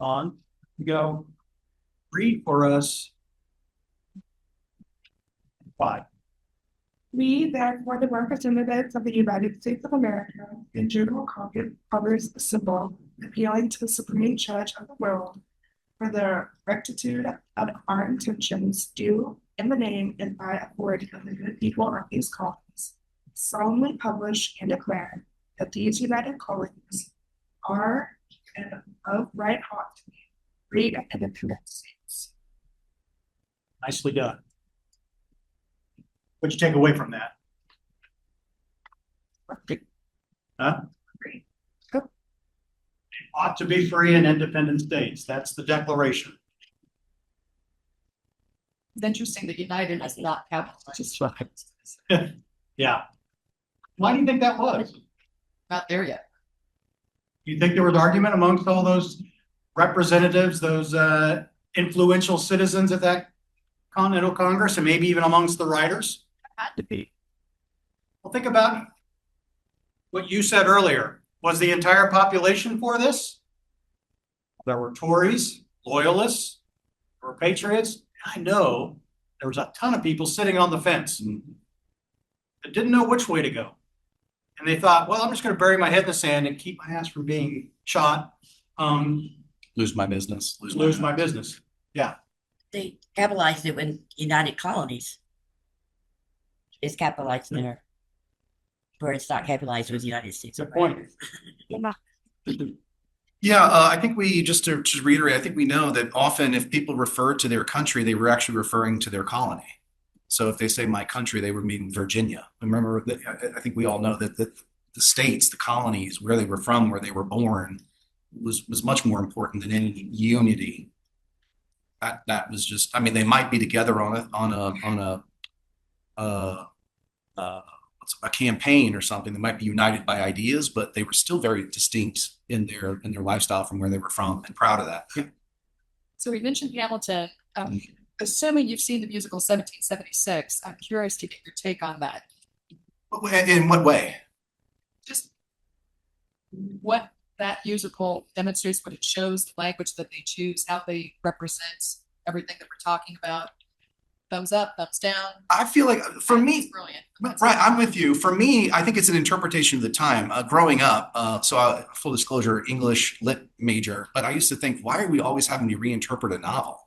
On. You go. Read for us. 5. We, therefore, the representatives of the United States of America, in General covers a symbol appealing to the Supreme Judge of the world for the rectitude of our intentions, do, in the name and by authority of the good people of these colonies, solemnly publish and declare that these United Colonies are and of right ought to be free and independent states. Nicely done. What'd you take away from that? Huh? Free. Ought to be free and independent states. That's the declaration. It's interesting that United is not capitalized. Yeah. Why do you think that was? Not there yet. You think there was argument amongst all those representatives, those influential citizens at that Continental Congress, and maybe even amongst the writers? Had to be. Well, think about what you said earlier. Was the entire population for this? There were Tories, loyalists, there were patriots. I know there was a ton of people sitting on the fence that didn't know which way to go. And they thought, well, I'm just going to bury my head in the sand and keep my ass from being shot. Lose my business. Lose my business. Yeah. They capitalized it when United Colonies is capitalized there. Where it's not capitalized with the United States. Good point. Yeah, I think we just to reiterate, I think we know that often if people refer to their country, they were actually referring to their colony. So if they say my country, they were meaning Virginia. Remember, I think we all know that the states, the colonies, where they were from, where they were born, was much more important than any unity. That was just, I mean, they might be together on a campaign or something. They might be united by ideas, but they were still very distinct in their lifestyle from where they were from, and proud of that. So we mentioned Hamilton. Assuming you've seen the musical 1776, I'm curious to get your take on that. In what way? Just what that musical demonstrates, what it shows, the language that they choose, how they represent everything that we're talking about. Thumbs up, thumbs down. I feel like for me, it's brilliant. right, I'm with you. For me, I think it's an interpretation of the time. Growing up, full disclosure, English lit major, but I used to think, why are we always having to reinterpret a novel?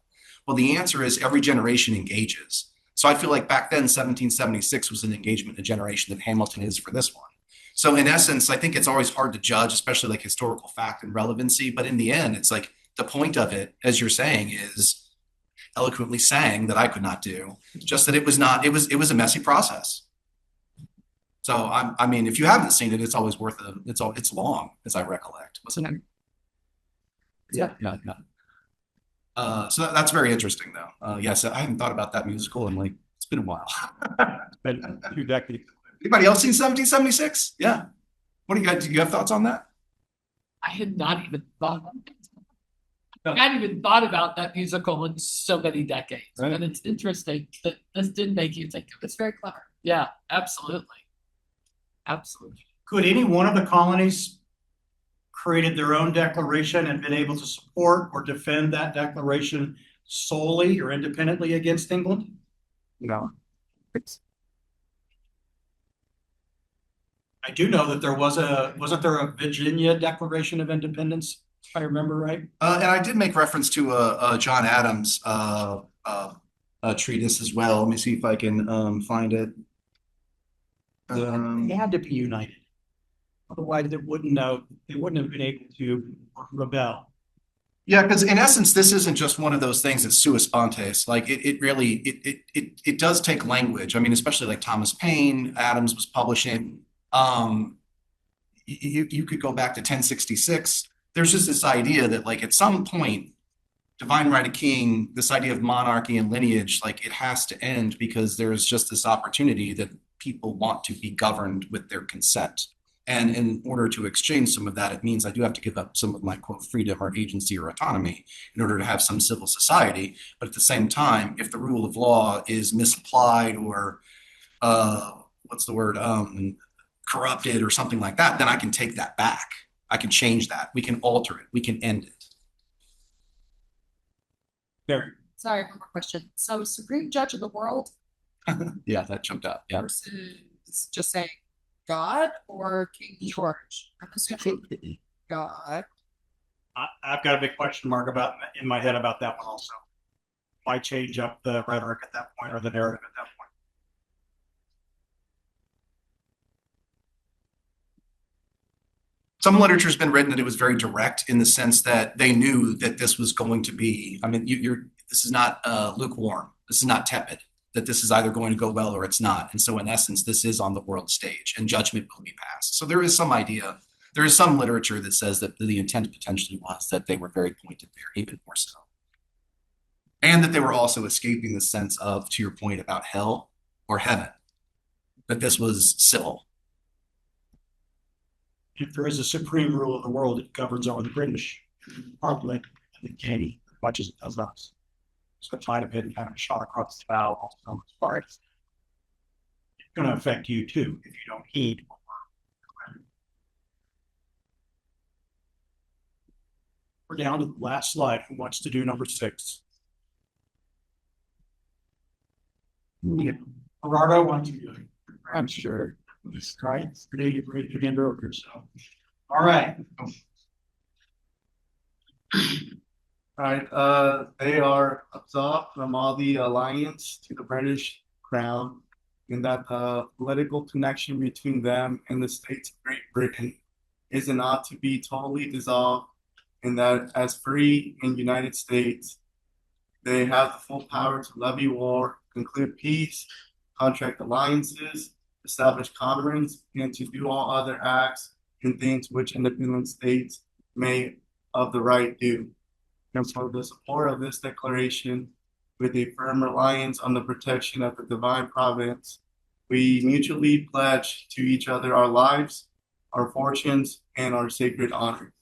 Well, the answer is every generation engages. So I feel like back then, 1776 was an engagement in a generation that Hamilton is for this one. So in essence, I think it's always hard to judge, especially like historical fact and relevancy. But in the end, it's like the point of it, as you're saying, is eloquently saying that I could not do, just that it was a messy process. So I mean, if you haven't seen it, it's always worth it. It's long, as I recollect. Wasn't it? Yeah. No. So that's very interesting, though. Yes, I haven't thought about that musical in it's been a while. It's been 2 decades. Anybody else seen 1776? Yeah. What do you guys? Do you have thoughts on that? I had not even thought of it. I hadn't even thought about that musical in so many decades. Right. And it's interesting that this did make you think of it. It's very clever. Yeah, absolutely. Absolutely. Could any one of the colonies created their own declaration and been able to support or defend that declaration solely or independently against England? No. I do know that wasn't there a Virginia Declaration of Independence, if I remember right? And I did make reference to John Adams' treatise as well. Let me see if I can find it. They had to be united. Otherwise, they wouldn't have been able to rebel. Yeah, because in essence, this isn't just one of those things that's sua sponte. Like it really it does take language. I mean, especially like Thomas Paine, Adams was publishing. You could go back to 1066. There's just this idea that like at some point, divine right of king, this idea of monarchy and lineage, like it has to end because there's just this opportunity that people want to be governed with their consent. And in order to exchange some of that, it means I do have to give up some of my quote freedom or agency or autonomy in order to have some civil society. But at the same time, if the rule of law is misapplied or what's the word, corrupted or something like that, then I can take that back. I can change that. We can alter it. We can end it. There. Sorry, one more question. So Supreme Judge of the world Yeah, that jumped out. Yeah. versus just saying God or King George? I'm assuming God. I've got a big question mark in my head about that one also. Why change up the rhetoric at that point or the narrative at that point? Some literature has been written that it was very direct in the sense that they knew that this was going to be, I mean, this is not lukewarm. This is not tepid, that this is either going to go well or it's not. And so in essence, this is on the world stage and judgment will be passed. So there is some idea, there is some literature that says that the intent potentially was that they were very pointed there, even more so. And that they were also escaping the sense of, to your point about hell or heaven, that this was civil. If there is a supreme rule of the world, it governs over the British Parliament and the king as much as it does us. So it might have been kind of shot across the bow on as far as it's going to affect you too if you don't heed. We're down to the last slide. Who wants to do number 6? Yeah. Gerardo, why don't you do it? I'm sure. Right? Pretty again earlier, so. All right. All right, they are absolved from all the alliance to the British crown, and that the political connection between them and the states of Great Britain is not to be totally dissolved, and that as free and United States, they have the full power to levy war, conclude peace, contract alliances, establish commerce, and to do all other acts and things which independent states may of the right do. And for the support of this declaration, with a firm reliance on the protection of the divine providence, we mutually pledge to each other our lives, our fortunes, and our sacred honor.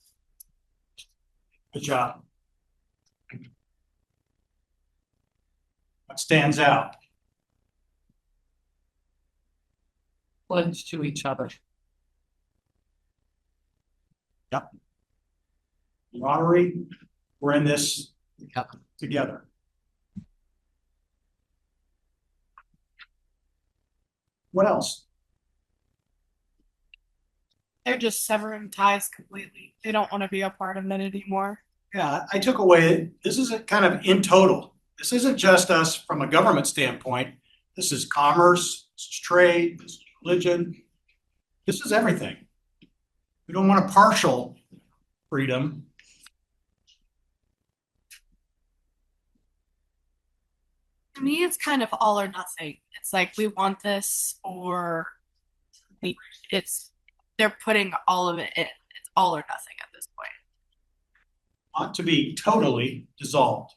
Good job. What stands out? Pledge to each other. Yep. Lottery, we're in this together. What else? They're just severing ties completely. They don't want to be a part of it anymore. Yeah, I took away, this isn't kind of in total. This isn't just us from a government standpoint. This is commerce, this is trade, this is religion. This is everything. We don't want a partial freedom. To me, it's kind of all or nothing. It's like we want this or they're putting all of it in. It's all or nothing at this point. Want to be totally dissolved.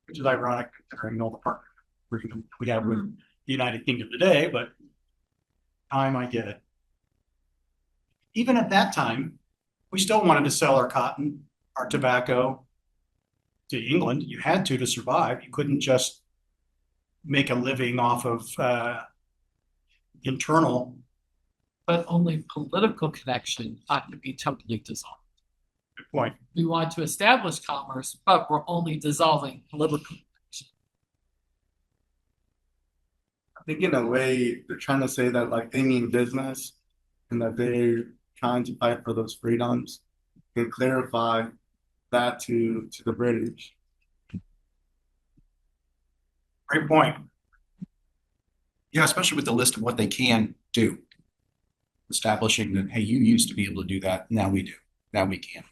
Which is ironic considering all the partner we have with the United Kingdom today, but time I get it. Even at that time, we still wanted to sell our cotton, our tobacco to England. You had to survive. You couldn't just make a living off of internal. But only political connection ought to be totally dissolved. Good point. We want to establish commerce, but we're only dissolving political connection. I think in a way, they're trying to say that like they mean business and that they're trying to fight for those freedoms. and clarify that to the British. Great point. Yeah, especially with the list of what they can do. Establishing that, hey, you used to be able to do that. Now we do. Now we can.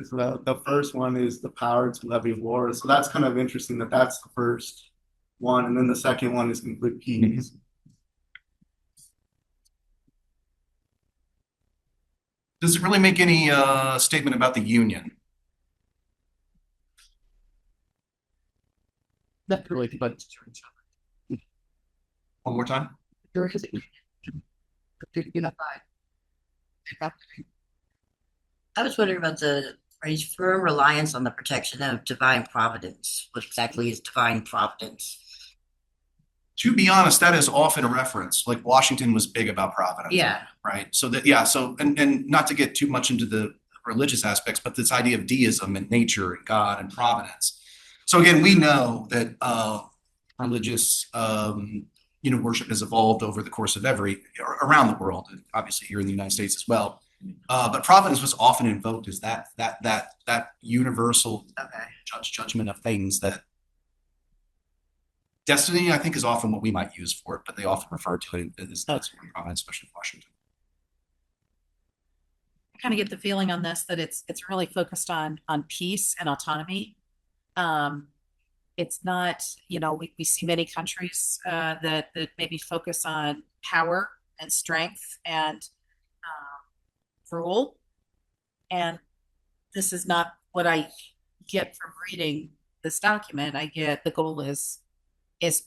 So the first one is the power to levy war. So that's kind of interesting that that's the first one. And then the second one is complete peace. Does it really make any statement about the Union? Not really, but One more time. there is unified. I was wondering about the phrase firm reliance on the protection of divine providence. What exactly is divine providence? To be honest, that is often a reference. Like Washington was big about providence. Yeah. Right. So that, yeah. So, and not to get too much into the religious aspects, but this idea of deism and nature and God and providence. So again, we know that religious, worship has evolved over the course of around the world, and obviously here in the United States as well. But providence was often invoked as that universal judgment of things. That destiny, I think, is often what we might use for it, but they often refer to it as providence, especially in Washington. I kind of get the feeling on this that it's really focused on peace and autonomy. It's not, we see many countries that maybe focus on power and strength and rule. And this is not what I get from reading this document. I get the goal is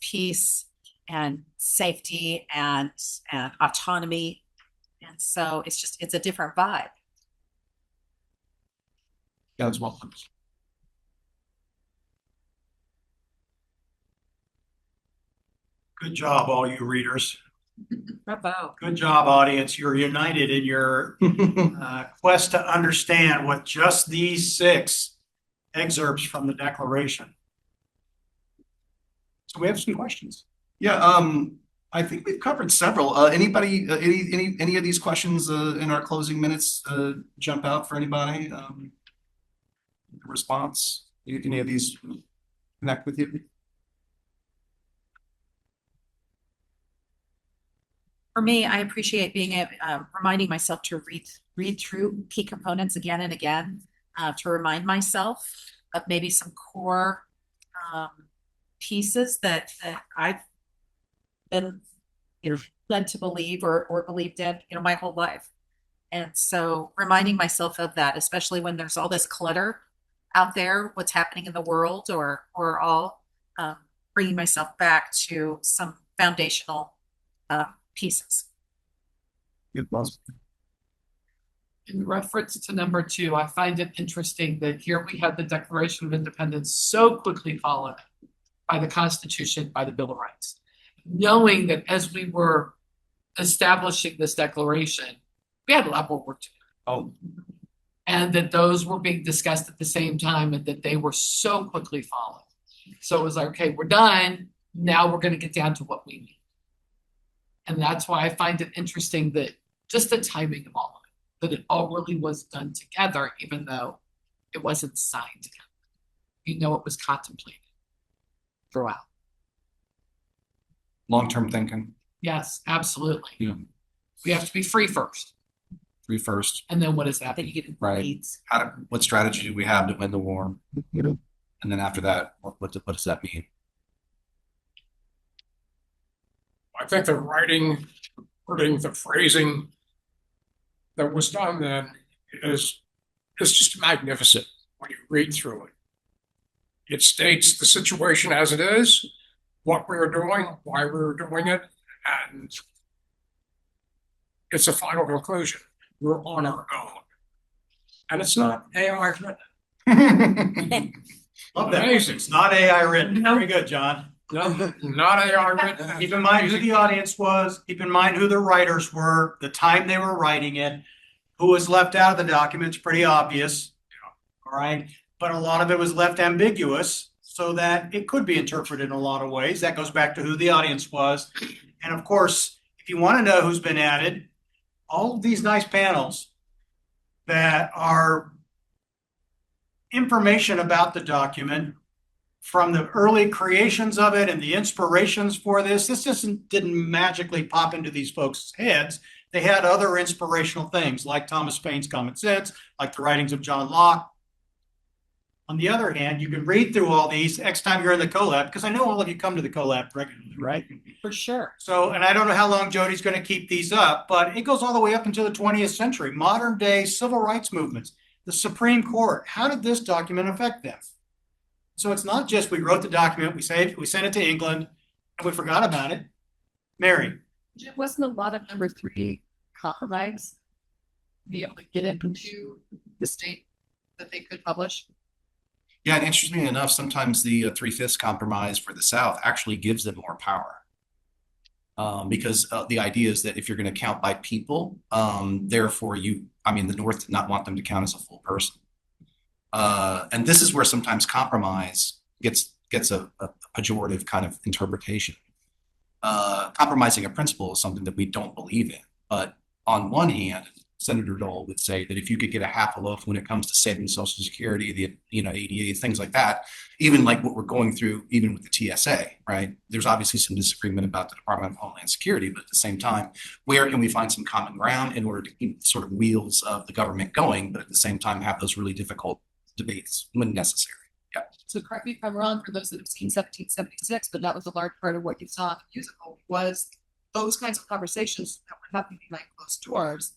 peace and safety and autonomy. And so it's a different vibe. Yeah, as well. Good job, all you readers. Bravo. Good job, audience. You're united in your quest to understand what just these 6 excerpts from the Declaration. So we have some questions. Yeah, I think we've covered several. Anybody, any of these questions in our closing minutes jump out for anybody? Response? Any of these connect with you? For me, I appreciate being reminding myself to read through key components again and again, to remind myself of maybe some core pieces that I've been, led to believe or believed in, my whole life. And so reminding myself of that, especially when there's all this clutter out there, what's happening in the world, or all bringing myself back to some foundational pieces. In reference to number 2, I find it interesting that here we had the Declaration of Independence so quickly followed by the Constitution, by the Bill of Rights, knowing that as we were establishing this declaration, we had a lot more work to do. And that those were being discussed at the same time, and that they were so quickly followed. So it was like, okay, we're done. Now we're going to get down to what we need. And that's why I find it interesting that just the timing of all of it, that it all really was done together, even though it wasn't signed together. It was contemplated throughout. Long-term thinking. Yes, absolutely. Yeah. We have to be free first. Free first. And then what does that Then mean? you get Right. needs. What strategy do we have to win the war? And then after that, what does that mean? I think the wording, the phrasing that was done then is just magnificent when you read through it. It states the situation as it is, what we are doing, why we are doing it, and it's a final conclusion. We're on our own. And it's not AI written. Love that. Amazing. It's not AI written. Very good, John. No, not AI written. Keep in mind who the audience was, keep in mind who the writers were, the time they were writing it, who was left out of the document's pretty obvious. All right, but a lot of it was left ambiguous so that it could be interpreted in a lot of ways. That goes back to who the audience was. And of course, if you want to know who's been added, all of these nice panels that are information about the document from the early creations of it and the inspirations for this. This just didn't magically pop into these folks' heads. They had other inspirational things like Thomas Paine's Common Sense, like the writings of John Locke. On the other hand, you can read through all these next time you're in the CoLab, because I know all of you come to the CoLab regularly, right? For sure. So, and I don't know how long Jody's going to keep these up, but it goes all the way up into the 20th century, modern day civil rights movements, the Supreme Court. How did this document affect them? So it's not just we wrote the document, we sent it to England, and we forgot about it. Mary. Wasn't a lot of number 3 compromise be able to get into the state that they could publish? Yeah, and interestingly enough, sometimes the 3/5 compromise for the South actually gives them more power. Because the idea is that if you're going to count by people, therefore the North did not want them to count as a full person. And this is where sometimes compromise gets a pejorative kind of interpretation. Compromising a principle is something that we don't believe in. But on one hand, Senator Dole would say that if you could get a half a loaf when it comes to saving Social Security, the ADA, things like that, even like what we're going through, even with the TSA, right? There's obviously some disagreement about the Department of Homeland Security, but at the same time, where can we find some common ground in order to keep sort of wheels of the government going, but at the same time have those really difficult debates when necessary? Yeah. So correct me if I'm wrong, for those that have seen 1776, but that was a large part of what you saw in the musical was those kinds of conversations that were happening behind closed doors.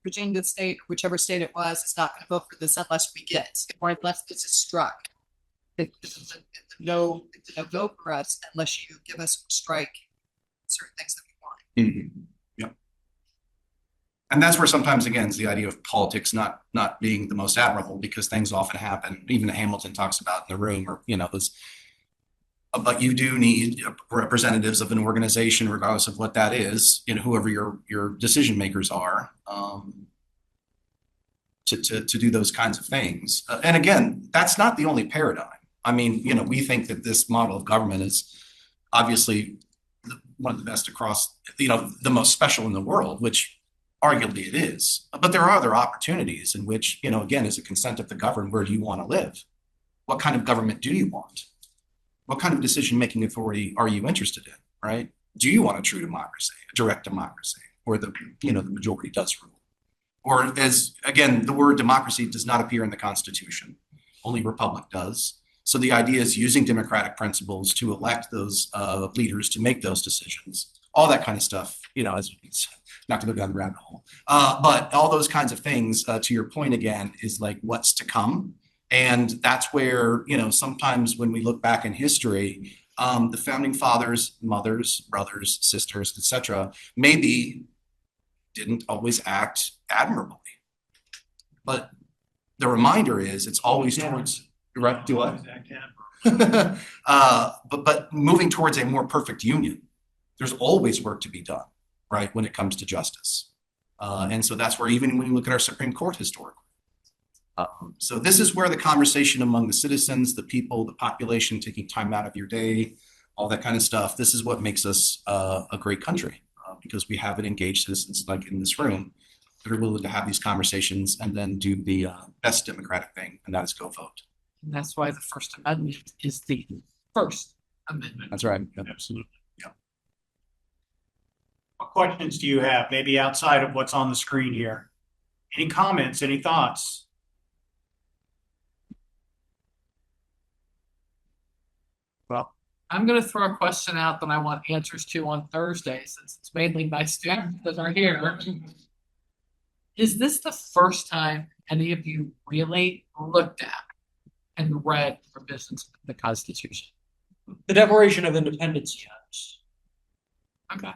Virginia State, whichever state it was, is not going to vote for this unless we get it, or unless this is struck. It's a no vote for us unless you give us a strike certain things that we want. Mm-hmm. Yep. And that's where sometimes, again, is the idea of politics not being the most admirable, because things often happen. Even Hamilton talks about in the room, or those. But you do need representatives of an organization, regardless of what that is, whoever your decision makers are, to do those kinds of things. And again, that's not the only paradigm. I mean, we think that this model of government is obviously one of the best across, the most special in the world, which arguably it is. But there are other opportunities in which, again, as a consent of the governed, where do you want to live? What kind of government do you want? What kind of decision-making authority are you interested in, right? Do you want a true democracy, a direct democracy, where the majority does rule? Or as, again, the word democracy does not appear in the Constitution. Only republic does. So the idea is using democratic principles to elect those leaders to make those decisions. All that kind of stuff, as it's not to go down the rabbit hole. But all those kinds of things, to your point again, is like what's to come. And that's where, sometimes when we look back in history, the founding fathers, mothers, brothers, sisters, etc., maybe didn't always act admirably. But the reminder is it's always towards, right? Do what? But moving towards a more perfect union. There's always work to be done, right, when it comes to justice. And so that's where, even when you look at our Supreme Court historically. So this is where the conversation among the citizens, the people, the population, taking time out of your day, all that kind of stuff, this is what makes us a great country, because we have engaged citizens like in this room that are willing to have these conversations and then do the best democratic thing, and that is go vote. And that's why the First Amendment is the First Amendment. That's right. Absolutely. Yeah. What questions do you have, maybe outside of what's on the screen here? Any comments, any thoughts? Well, I'm going to throw a question out that I want answers to on Thursday, since it's mainly my students that are here. Is this the first time any of you really looked at and read provisions of the Constitution? The Declaration of Independence, yes. Okay.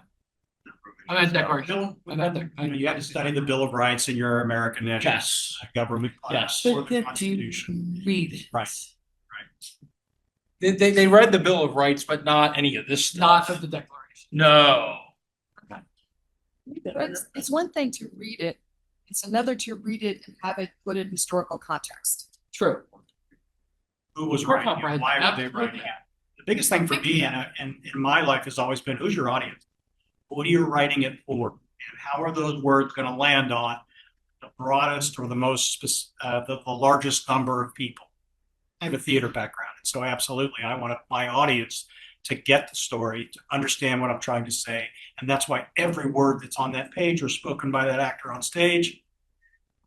I meant Declaration. You had to study the Bill of Rights in your American national Yes. government class. Yes. Or the Constitution. Read it. Right. They read the Bill of Rights, but not any of this Not stuff. of the Declaration. No. It's one thing to read it. It's another to read it and have it put in historical context. True. Who was writing it? Why were they writing it? The biggest thing for me in my life has always been, who's your audience? What are you writing it for? And how are those words going to land on the broadest or the most, the largest number of people? I have a theater background, so absolutely, I want my audience to get the story, to understand what I'm trying to say. And that's why every word that's on that page or spoken by that actor on stage,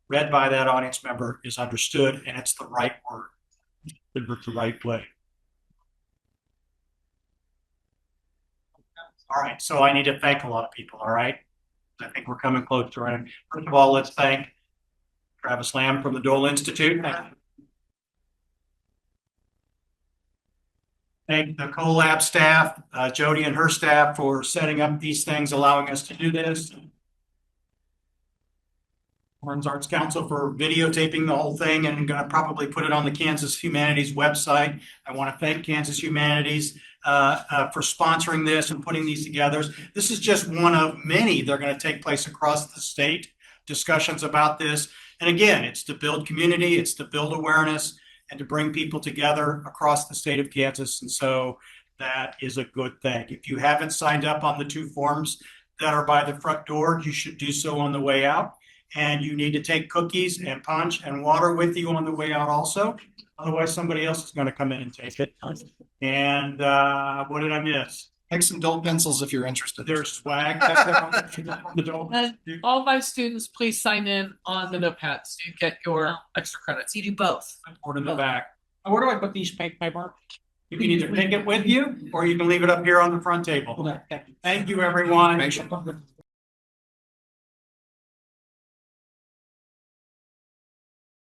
read by that audience member, is understood, and it's the right word, delivered the right way. All right, so I need to thank a lot of people, all right? I think we're coming close to it. First of all, let's thank Travis Lamb from the Dole Institute. Thank the CoLab staff, Jody and her staff, for setting up these things, allowing us to do this. Orange Arts Council for videotaping the whole thing and going to probably put it on the Kansas Humanities website. I want to thank Kansas Humanities for sponsoring this and putting these together. This is just one of many that are going to take place across the state, discussions about this. And again, it's to build community, it's to build awareness, and to bring people together across the state of Kansas. And so that is a good thing. If you haven't signed up on the 2 forms that are by the front door, you should do so on the way out. And you need to take cookies and punch and water with you on the way out also. Otherwise, somebody else is going to come in and take it. And what did I miss? Take some Dole pencils if you're interested. There's swag. All my students, please sign in on the notepads. You get your extra credits. So you do both. Or in the back. Where do I put these paper? You can either take it with you or you can leave it up here on the front table. Thank you, everyone. Thanks.